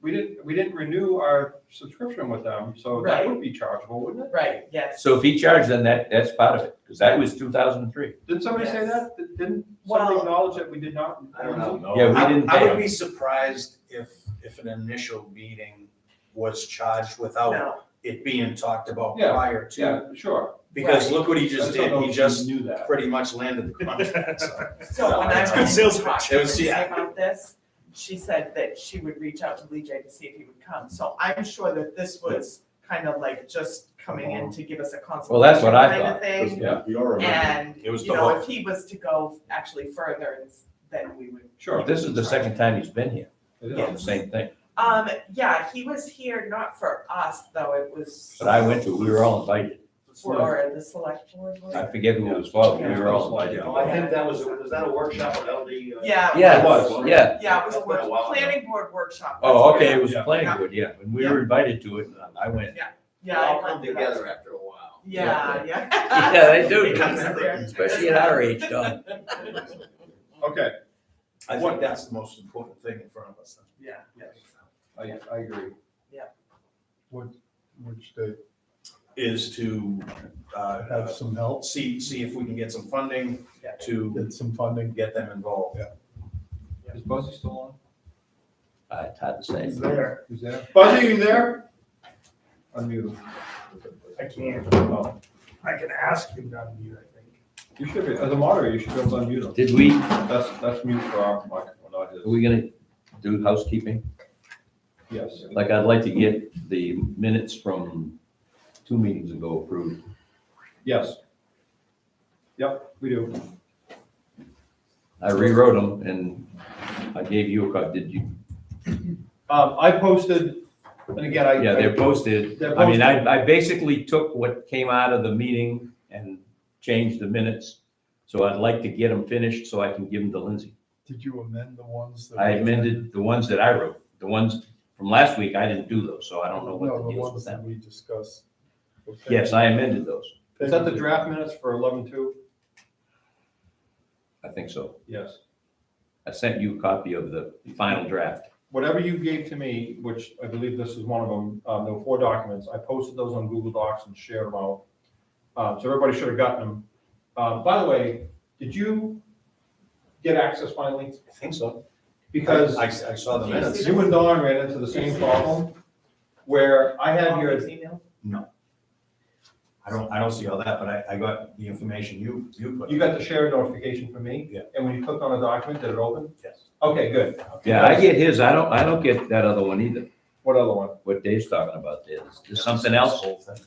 we didn't renew our subscription with them, so that Right. would be chargeable, wouldn't it? Right, yes. So if he charged, then that's part of it, because that was 2003. Didn't somebody say Yes. that? Didn't somebody Well- acknowledge that we did not? I don't know. Yeah, we didn't I pay would him. be surprised if an initial meeting was charged without No, it being talked about Yeah, prior to. Yeah, sure. Because Right. look what he I just don't know did. He if just you knew that. pretty much landed the contract, so. so when I It's good went sales to talk pitch. to It was- Lindsay yeah. about this, she said that she would reach out to Lee J to see if he would come. So I'm sure that this was kind of like just coming in to give us a consultation. Well, that's what I kind of thought. thing. Yeah. We are. And, It was you the know, whole- if he was to go actually further, then we would. Sure. This is the second time he's been here, It is. on the same thing. Yeah, he was here, not for us, though, it was. But I went to, we were all invited. For the select board, was I it? forget who it was for, but we were all invited. Oh, I think that was that a workshop with LD? Yeah. Yeah, It was. yeah. Yeah, it was a That's been a while ago. planning board workshop. Oh, That's okay, where- it was Yeah. planning board, yeah. When we were invited to it, I went. Yeah. They Yeah. all I come went to that. together after a while. Yeah, yeah. Yeah, they do, It comes there. especially at our age, Don. Okay. I think that's the most important thing in front of us. Yeah. I agree. Which they Is to, have some help, see if we can get some funding to get some funding. get them involved. Is Buzzy still on? It's hard to say. He's there. Who's there? Buzzy, you there? Unmute him. I can't. Oh, I can ask him to unmute, I think. you should be, as a moderator, you should be able to unmute him. Did we, That's mute for our microphone, not his. are we gonna do housekeeping? Yes. Like, I'd like to get the minutes from 2 meetings ago approved. Yes. Yep, we do. I rewrote them and I gave you a copy. Did you? I posted, and again, I. Yeah, they're posted. They're I mean, posted. I basically took what came out of the meeting and changed the minutes. So I'd like to get them finished so I can give them to Lindsay. Did you amend the ones that? I amended the ones that I wrote. The ones from last week, I didn't do those, so I don't know what No, the the deal is with ones that them. we discussed. Okay. Yes, I amended those. Is that the draft minutes for 11/2? I think so. Yes. I sent you a copy of the final draft. Whatever you gave to me, which I believe this is one of them, there were 4 documents, I posted those on Google Docs and shared them out. So everybody should have gotten them. By the way, did you get access finally? I think so. Because I saw the minutes. you and Dawn ran into the same problem where I had your, No. I don't see all that, but I got the information you put. you got the shared notification from me? Yeah. And when you clicked on a document, did it open? Yes. Okay, good. Yeah, I get his. I don't get that other one either. What other one? What Dave's talking about there. There's something else. Whole thing.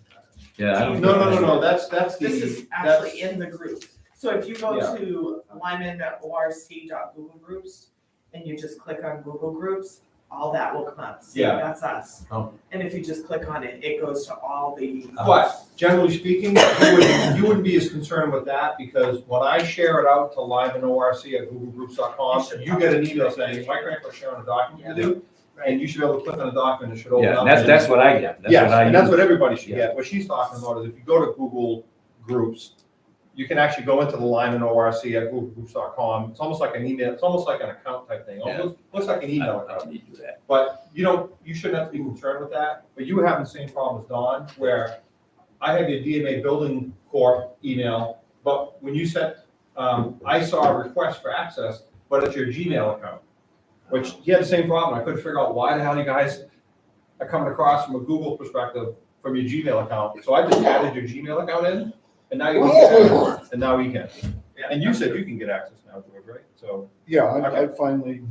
Yeah, I don't. No, that's the. This is that's- actually in the group. So if you go Yeah. to lyman.orc.google-groups and you just click on Google Groups, all that will come up. See, Yeah. that's us. Oh. And if you just click on it, it goes to all the. But generally speaking, you wouldn't be as concerned with that because when I share it out to lymanorc@googlegroups.com, you get an email saying, Mike Ranco's sharing a document with you. And you should be able to click on a document, it should open Yeah, up. that's what I get. That's Yes, what I and that's use. what everybody should Yeah. get. What she's talking about is if you go to Google Groups, you can actually go into the lymanorc@googlegroups.com. It's almost like an email, it's almost like an account type thing. Yeah. Looks like an I email don't account. need to do that. But you shouldn't have to be concerned with that, but you were having the same problem as Dawn, where I have your DMA Building Corp email, but when you sent, I saw a request for access, but it's your Gmail account, which he had the same problem. I couldn't figure out why the hell you guys are coming across from a Google perspective from your Gmail account. So I just added your Gmail account in, and now you can get access, and now we can. And you said you can get access now, George, right? So, Yeah, I finally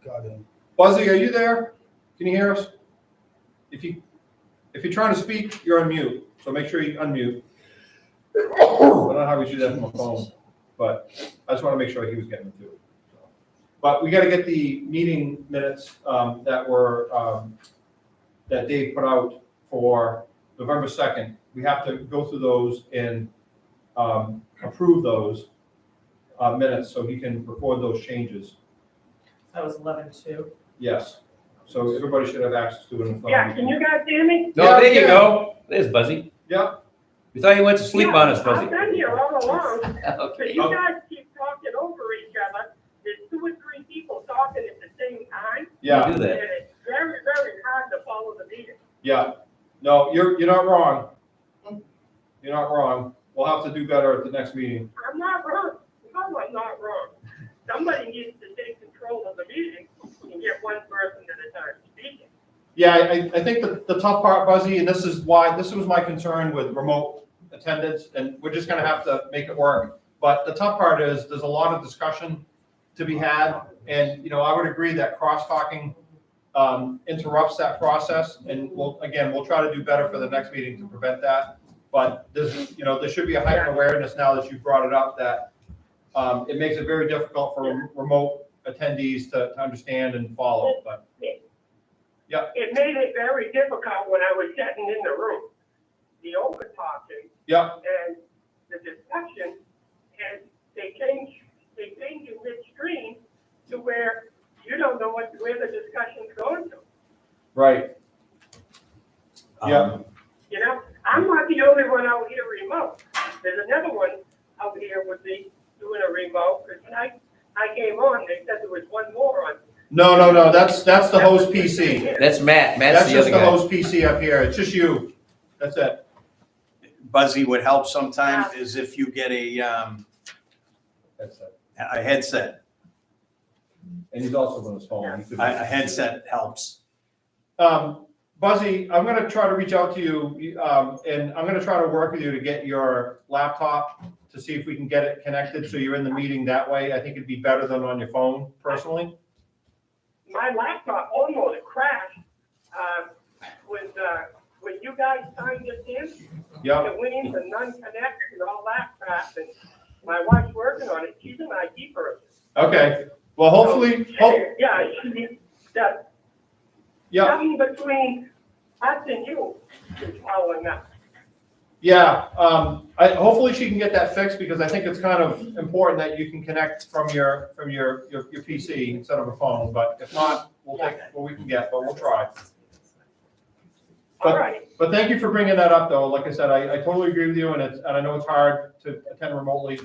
got in. Buzzy, are you there? Can you hear us? If you're trying to speak, you're on mute, so make sure you unmute. I don't know how we do that from a phone, but I just want to make sure he was getting it too. But we got to get the meeting minutes that were, that Dave put out for November 2nd. We have to go through those and approve those minutes so he can record those changes. That was 11/2. Yes. So everybody should have access to it in front Yeah, of can them. you guys hear me? No, there you go. There's Buzzy. Yeah. We thought you went to sleep on us, Yeah, Buzzy. I've been here all along, but Okay. you guys keep talking over each other. There's 2 or 3 people talking at the same time, Yeah. Do and that. it's very, very hard to follow the meeting. Yeah, no, you're not wrong. You're not wrong. We'll have to do better at the next meeting. I'm not wrong. No, I'm not wrong. Somebody needs to take control of the meeting and get one person at a time speaking. Yeah, I think the tough part, Buzzy, and this was my concern with remote attendance, and we're just gonna have to make it work. But the tough part is, there's a lot of discussion to be had, and, I would agree that cross-talking interrupts that process, and we'll try to do better for the next meeting to prevent that. But there's, there should be a heightened awareness now that you brought it up, that it makes it very difficult for remote attendees to understand and follow, but. Yeah. It made it very difficult when I was sitting in the room. The open talking Yeah, and the discussion, and they change it midstream to where you don't know where the discussion's going to. right. Yeah. I'm not the only one out here remote. There's another one out here with me doing a remote, because when I came on, they said there was one more on. No, that's the host PC. That's Matt. Matt's That's the just other the guy. host PC up here. It's just you. That's it. Buzzy, would help sometimes is if you get a headset. And he's also on his phone. He could- A headset helps. Buzzy, I'm gonna try to reach out to you, and I'm gonna try to work with you to get your laptop to see if we can get it connected, so you're in the meeting that way. I think it'd be better than on your phone, personally. My laptop almost crashed, when you guys signed this in. Yeah. The wings and non-connect and all that crap, and my wife's working on it, she's an IT person. Okay, well, hopefully, Yeah, she, that, yeah, something between us and you is following up. yeah, hopefully she can get that fixed, because I think it's kind of important that you can connect from your PC instead of a phone, but if not, we'll take what we can get, but we'll try. All right, But thank you for bringing that up, though. Like I said, I totally agree with you, and I know it's hard to attend remotely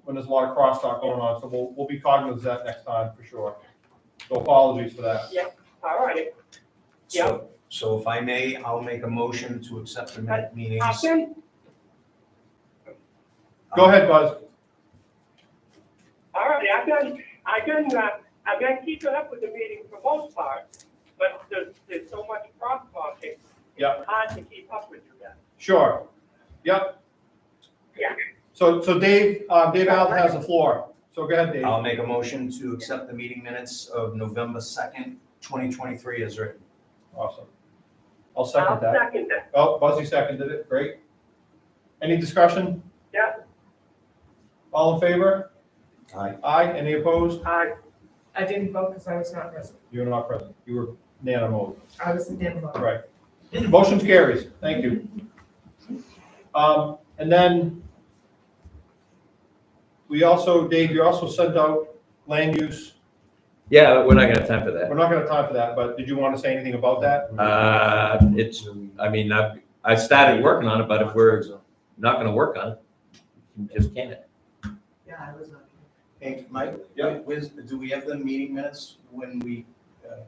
when there's a lot of crosstalk going on, so we'll be cognizant of that next time, for sure. So apologies for that. yeah, all right. So if I may, I'll make a motion to accept the minute meetings. Go ahead, Buzz. All right, I've been keeping up with the meeting for most part, but there's so much crosstalking. Yeah. It's hard to keep up with you guys. Sure. Yep. Yeah. So Dave Allen has the floor. So go ahead, Dave. I'll make a motion to accept the meeting minutes of November 2nd, 2023 as written. Awesome. I'll second that. Second that. Oh, Buzzy seconded it. Great. Any discussion? Yeah. All in favor? Aye. Aye. Any opposed? I didn't vote because I was not present. You were not present. You were nano mode. I was in Denver. Right. Motion carries. Thank you. And then we also, Dave, you also sent out land use. Yeah, we're not gonna have time for that. We're not gonna have time for that, but did you want to say anything about that? I started working on it, but if we're not gonna work on it, you just can't. Yeah, I was not. Hey, Mike, do we have the meeting minutes when we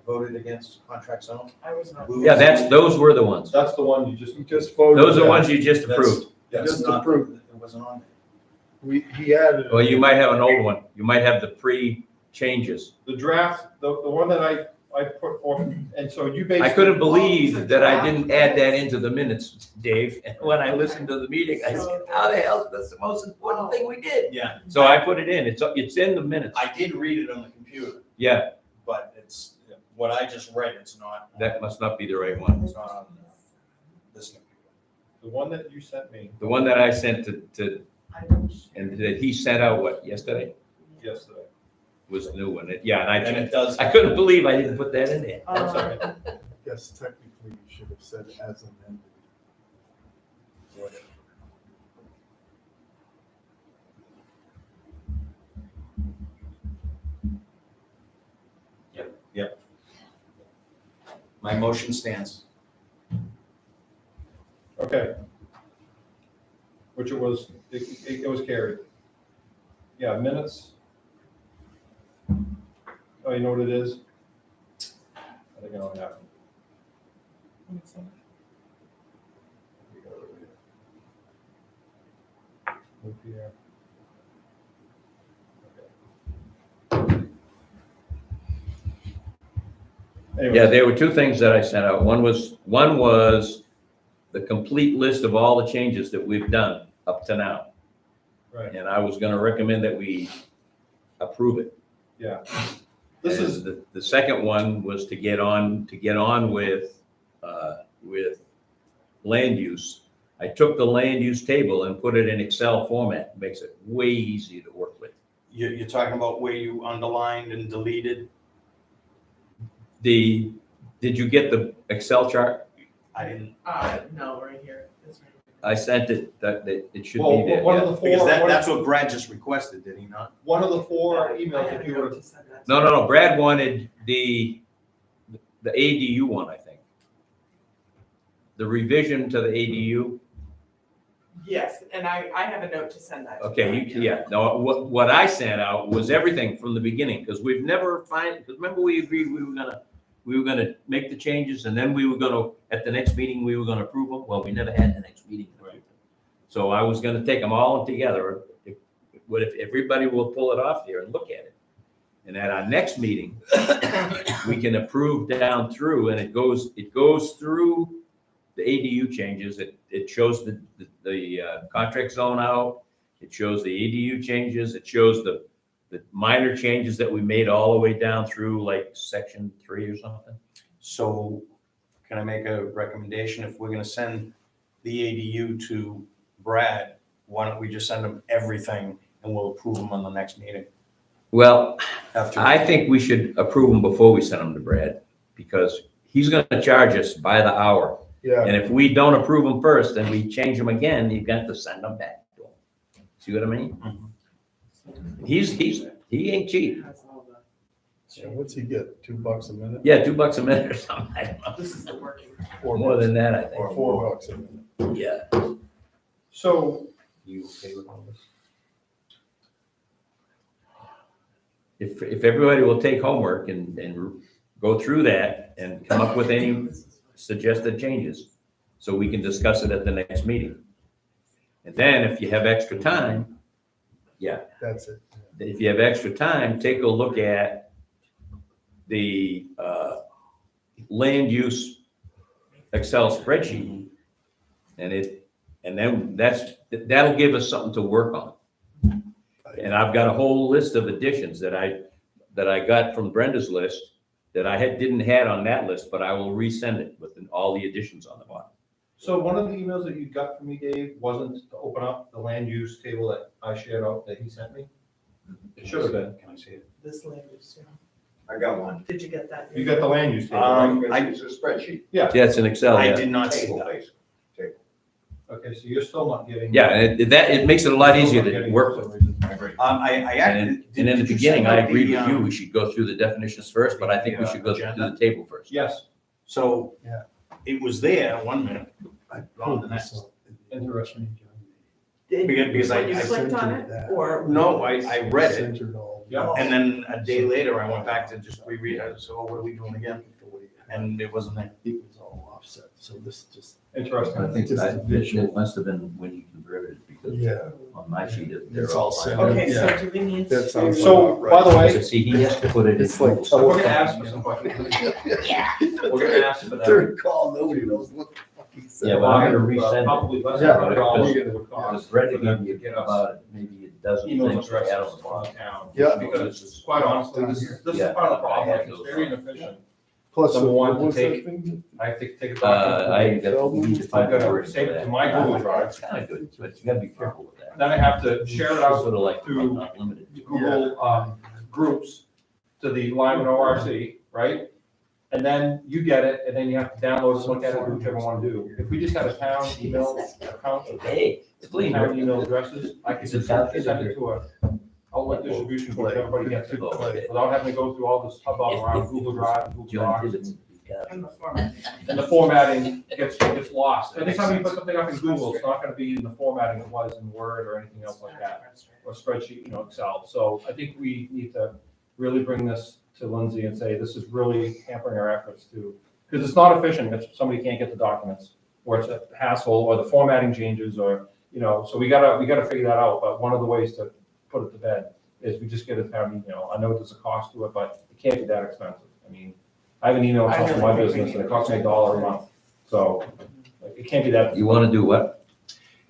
voted against contract zone? I was not. Yeah, those were the ones. That's the one you just voted. Those are the ones you just approved. That's Just not, approved. it wasn't on He added. Well, you might have an old one. You might have the pre-changes. The draft, the one that I put forth, and so you basically. I couldn't believe that I didn't add that into the minutes, Dave. And when I listened to the meeting, I said, how the hell, that's the most important thing we did. Yeah. So I put it in. It's in the minutes. I did read it on the computer, Yeah, but it's, what I just read, it's not. that must not be the right one. It's not on this computer. The one that you sent me The one that I sent to and that he sent out, what, yesterday? yesterday. Was the new one. Yeah, and And it does. I couldn't believe I didn't put that in there. That's all right. Yes, technically you should have said as amended. Yep. My motion stands. Okay. Which it was carried. Yeah, minutes. Oh, you know what it is? I think I don't have it. Move here. Anyways. Yeah, there were two things that I sent out. One was the complete list of all the changes that we've done up to now. Right, And I was gonna recommend that we approve it. yeah. This is, The second one was to get on with land use. I took the land use table and put it in Excel format. Makes it way easier to work with. You're talking about where you underlined and deleted? Did you get the Excel chart? I didn't. No, right here. It's right here. I sent it, that it should well, be there. one yeah. of the Because four, that's what Brad just requested, did he not? one of the four emails that you would have. No. Brad wanted the ADU one, I think. The revision to the ADU. Yes, and I have a note to send that. to Okay, yeah, no, what I sent out was everything from the beginning, because we've never because remember we agreed we were gonna make the changes, and then we were gonna, at the next meeting, we were gonna approve them. Well, we never had the next meeting. So I was gonna take them all together. If everybody will pull it off there and look at it. And at our next meeting, we can approve down through, and it goes through the ADU changes. It shows the contract zone out. It shows the ADU changes. It shows the minor changes that we made all the way down through like section 3 or something. So can I make a recommendation? If we're gonna send the ADU to Brad, why don't we just send him everything and we'll approve them on the next meeting? Well, After. I think we should approve them before we send them to Brad, because he's gonna charge us by the hour. Yeah. And if we don't approve them first, and we change them again, you've got to send them back to him. See what I mean? He ain't cheap. Yeah, what's he get, $2 a minute? Yeah, $2 a minute or something. I don't know. This is the working. More than that, I think. Or $4 a minute. Yeah. So, You okay with all this? If everybody will take homework and go through that and come up with any suggested changes, so we can discuss it at the next meeting. And then if you have extra time, That's it. if you have extra time, take a look at the land use Excel spreadsheet. And then that'll give us something to work on. And I've got a whole list of additions that I got from Brenda's list that I didn't have on that list, but I will resend it with all the additions on the bottom. so one of the emails that you got from me, Dave, wasn't to open up the land use table that I shared out that he sent me? It should have been. Can I see it? This land use, I got one. Did you get that? You got the land use table, right? It's a spreadsheet. Yeah, it's an Excel, I yeah. did not see Table, that. basically. Okay, so you're still not getting. Yeah, and it makes it a lot easier to work with. I agree. I And actually. in the did you beginning, send I out agreed the, with you, we should go through the definitions first, but I think we should go through the table first. Yes, So. Yeah. It was there 1 minute, gone the next. interesting. Because I- When you I clicked on it, or? No, I read it, Centered all. Yeah. and then a day later, I went back to just reread it, so what are we doing again? And it wasn't there. It was all offset, so this just. Interesting. I think Just a visual. it must have been when you converted it, because Yeah. on my sheet, they're It's all all set. lined up. Okay, so Yeah. do we need That to? sounds So, by the way, So see, he has to put it in. It's like Google. we're gonna ask for some questions. We're gonna ask for that. Third call, nobody knows what the fuck he said. Yeah, but I'm gonna resend it. Probably less Yeah. than a dollar Because- it would cost Because Brett for them gave to you get us about maybe a dozen email things to add addresses on the from bottom. the town. Yeah. Because quite honestly, this is Yeah. part of the problem, I like, had it's those. very inefficient. Plus, Number one, to what's that take- thing? I have to take it I back. got, we need to find I've a got word to for save it that. to my Google Drive. It's kind of good, but you gotta be careful with that. Then I have to share it out Sort of like to unlimited. Google groups to the Lyman ORC, right? And then you get it, and then you have to download it, look at it, do whichever one to do. If we just had a town email account, Hey, it's clean. town email addresses, I could just send it to a outlet distribution where everybody gets it, without having to go through all this hubbub around Google Drive, Google John Docs. Tibbetts. And the format. And the formatting gets lost. Anytime you put something up in Google, it's not gonna be in the formatting it was in Word or anything else like that, or spreadsheet, Excel. So I think we need to really bring this to Lindsay and say, this is really hampering our efforts to, because it's not efficient if somebody can't get the documents, or it's a hassle, or the formatting changes, or, so we gotta figure that out. But one of the ways to put it to bed is we just get a town email. I know there's a cost to it, but it can't be that expensive. I mean, I have an email account for my business and it costs me $1 a month. So it can't be that. You wanna do what?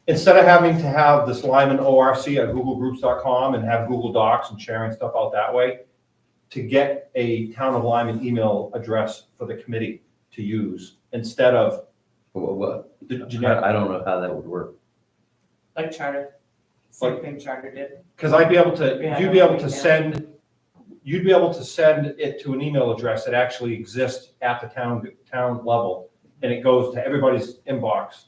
Instead of having to have this Lyman ORC at googlegroups.com and have Google Docs and sharing stuff out that way, to get a Town of Lyman email address for the committee to use instead of What? the generic. I don't know how that would work. Like charter, same thing charter did. Because I'd be able to, Yeah, you'd be able to yeah. send, you'd be able to send it to an email address that actually exists at the town level, and it goes to everybody's inbox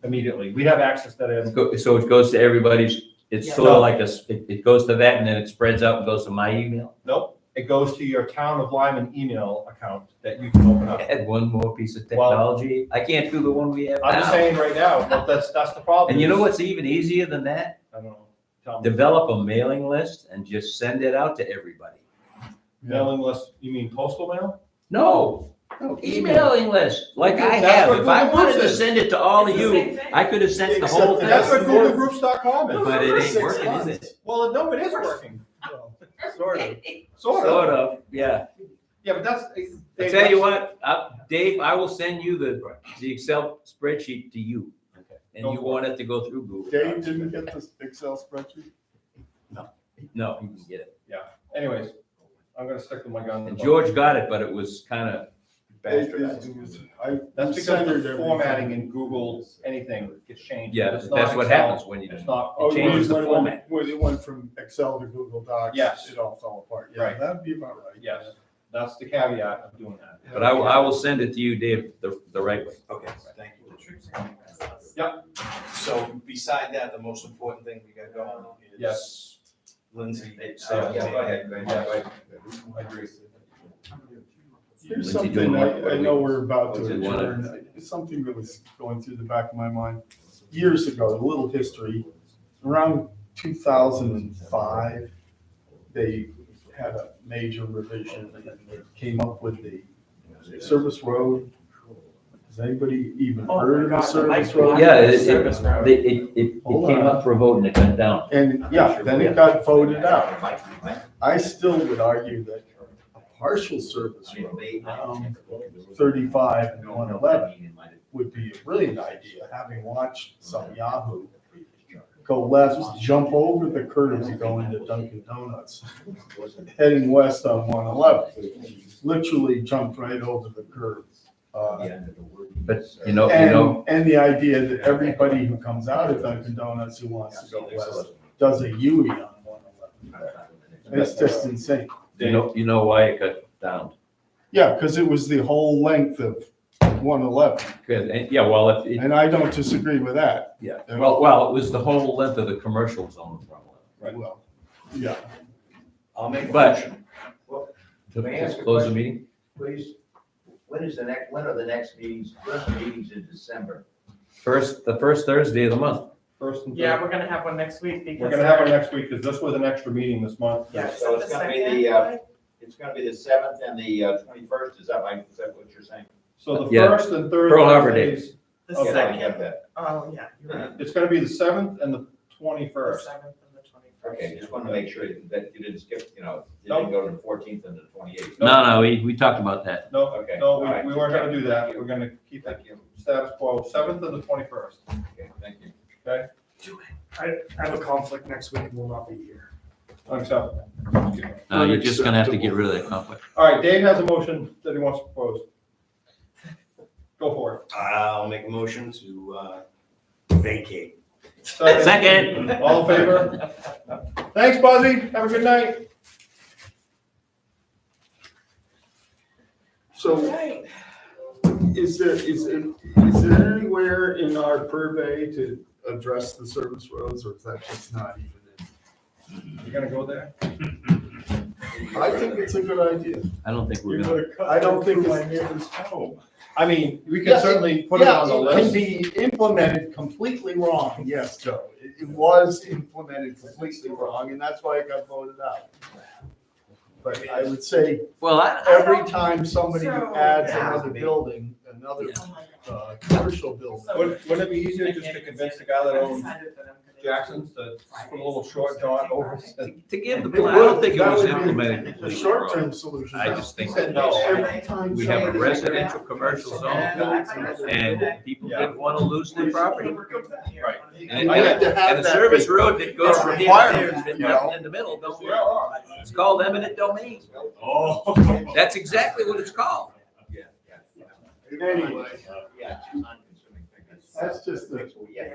immediately. We have access to that. So it goes to everybody's, it's Yeah. sort of like it goes to that and then it spreads out and goes to my email? Nope, it goes to your Town of Lyman email account that you can open up. Add one more piece of technology. I can't do the one we have I'm just now. saying right now, but that's the problem. And you know what's even easier than that? I don't know. Tell me. Develop a mailing list and just send it out to everybody. Mailing list, you mean postal mail? No, emailing list, like I That's have. what If I Google wanted to Groups is. send it to all of It's the you, same thing. I could have sent the whole thing. That's what GoogleGroups.com is. But it ain't working, is it? Well, no, it is working. Sort of. Sort of. Sort of, yeah. Yeah, but that's. I tell you what, Dave, I will send you the Excel spreadsheet to you. And you want it to go through Google. Dave didn't get this Excel spreadsheet? No, he can get it. Anyways, I'm gonna stick with my gun. And George got it, but it was kind of Bastardized. I That's because centered the everything. formatting in Google, anything gets changed. Yeah, It's not that's what Excel. happens when you It's do. not. Oh, It changes the when format. When it went from Excel to Google Docs. Yes. It all fell apart. Yeah, Right. that'd be about right. Yes, that's the caveat of doing that. But I will send it to you, Dave, the right way. Okay, thank you. Yep. So beside that, the most important thing we got going is. Yes. Lindsay. Yeah, go ahead, go ahead. I agree. Here's Lindsay, something doing what? I know we're about to What do you wanna- adjourn. It's something that was going through the back of my mind. Years ago, a little history, around 2005, they had a major revision and they came up with the service road. Has anybody even Oh my heard of the God, service road? Yeah, Service road. it came up for a vote and it went down. And yeah, then it got voted out. I still would argue that a partial service road, 35 and 111 would be a brilliant idea, having watched some Yahoo go left, jump over the curb to go into Dunkin' Donuts, heading west on 111. Literally jumped right over the curb. But you know, And the idea that everybody who comes out of Dunkin' Donuts who wants to go west does a U-E on 111. It's just insane. you know why it got down. Yeah, because it was the whole length of 111, Yeah, well, if and I don't disagree with that. yeah, well, it was the whole length of the commercial zone. Well, yeah. I'll make a But- motion. Just close the meeting. Please, when are the next meetings, first meetings in December? The first Thursday of the month. First and Yeah, third. we're gonna have one next week because. We're gonna have one next week, because this was an extra meeting this month. Yeah, So it's gonna be it's gonna be the 7th and the 21st, is that what you're saying? So the Yeah. first and third. Pearl Harbor Day. Thursdays, The Okay, I second, get that. oh, yeah, you're right. It's gonna be the 7th and the The 21st. 7th and the 21st. Okay, just wanted to make sure that you didn't skip, you didn't go to the 14th and the 28th. No, we talked about that. No, Okay, no, all right. we weren't gonna do that. We're gonna keep it Thank you. status quo, 7th and the 21st. Okay, thank you. I have a conflict next week and will not be here. Unacceptable. No, you're just gonna have to get rid of that conflict. All right, Dave has a motion that he wants to propose. Go for it. I'll make a motion to vacate. Second. All in favor? Thanks, Buzzy. Have a good night. So is there anywhere in our purvey to address the service roads, or is that just not even You gonna go there? in? I think it's a good idea. I don't think we're gonna. I don't think My it's. neighbor's home. I mean, we can Yeah, certainly put it on the It can list. be implemented completely wrong, yes, Joe. It was implemented completely wrong, and that's why it got voted out. But I would say, Well, every time somebody So, adds yeah. another building, another Oh my God. commercial building. Wouldn't it be easier just to convince the guy that I owns decided that I'm gonna- Jackson's to put a little short dot over? to give the, It I don't would- think it that was would be implemented The completely short-term wrong. solution. I just think He said no. Every time we have a somebody- residential commercial zone and people didn't want to lose their property. Right. And I have to have and the that service be road that goes a from here to there requirement, and you know? in the middle, don't worry. It's called eminent domain. Oh. That's exactly what it's called. Anyway, Yeah, it's time-consuming thing. that's just the. Yeah.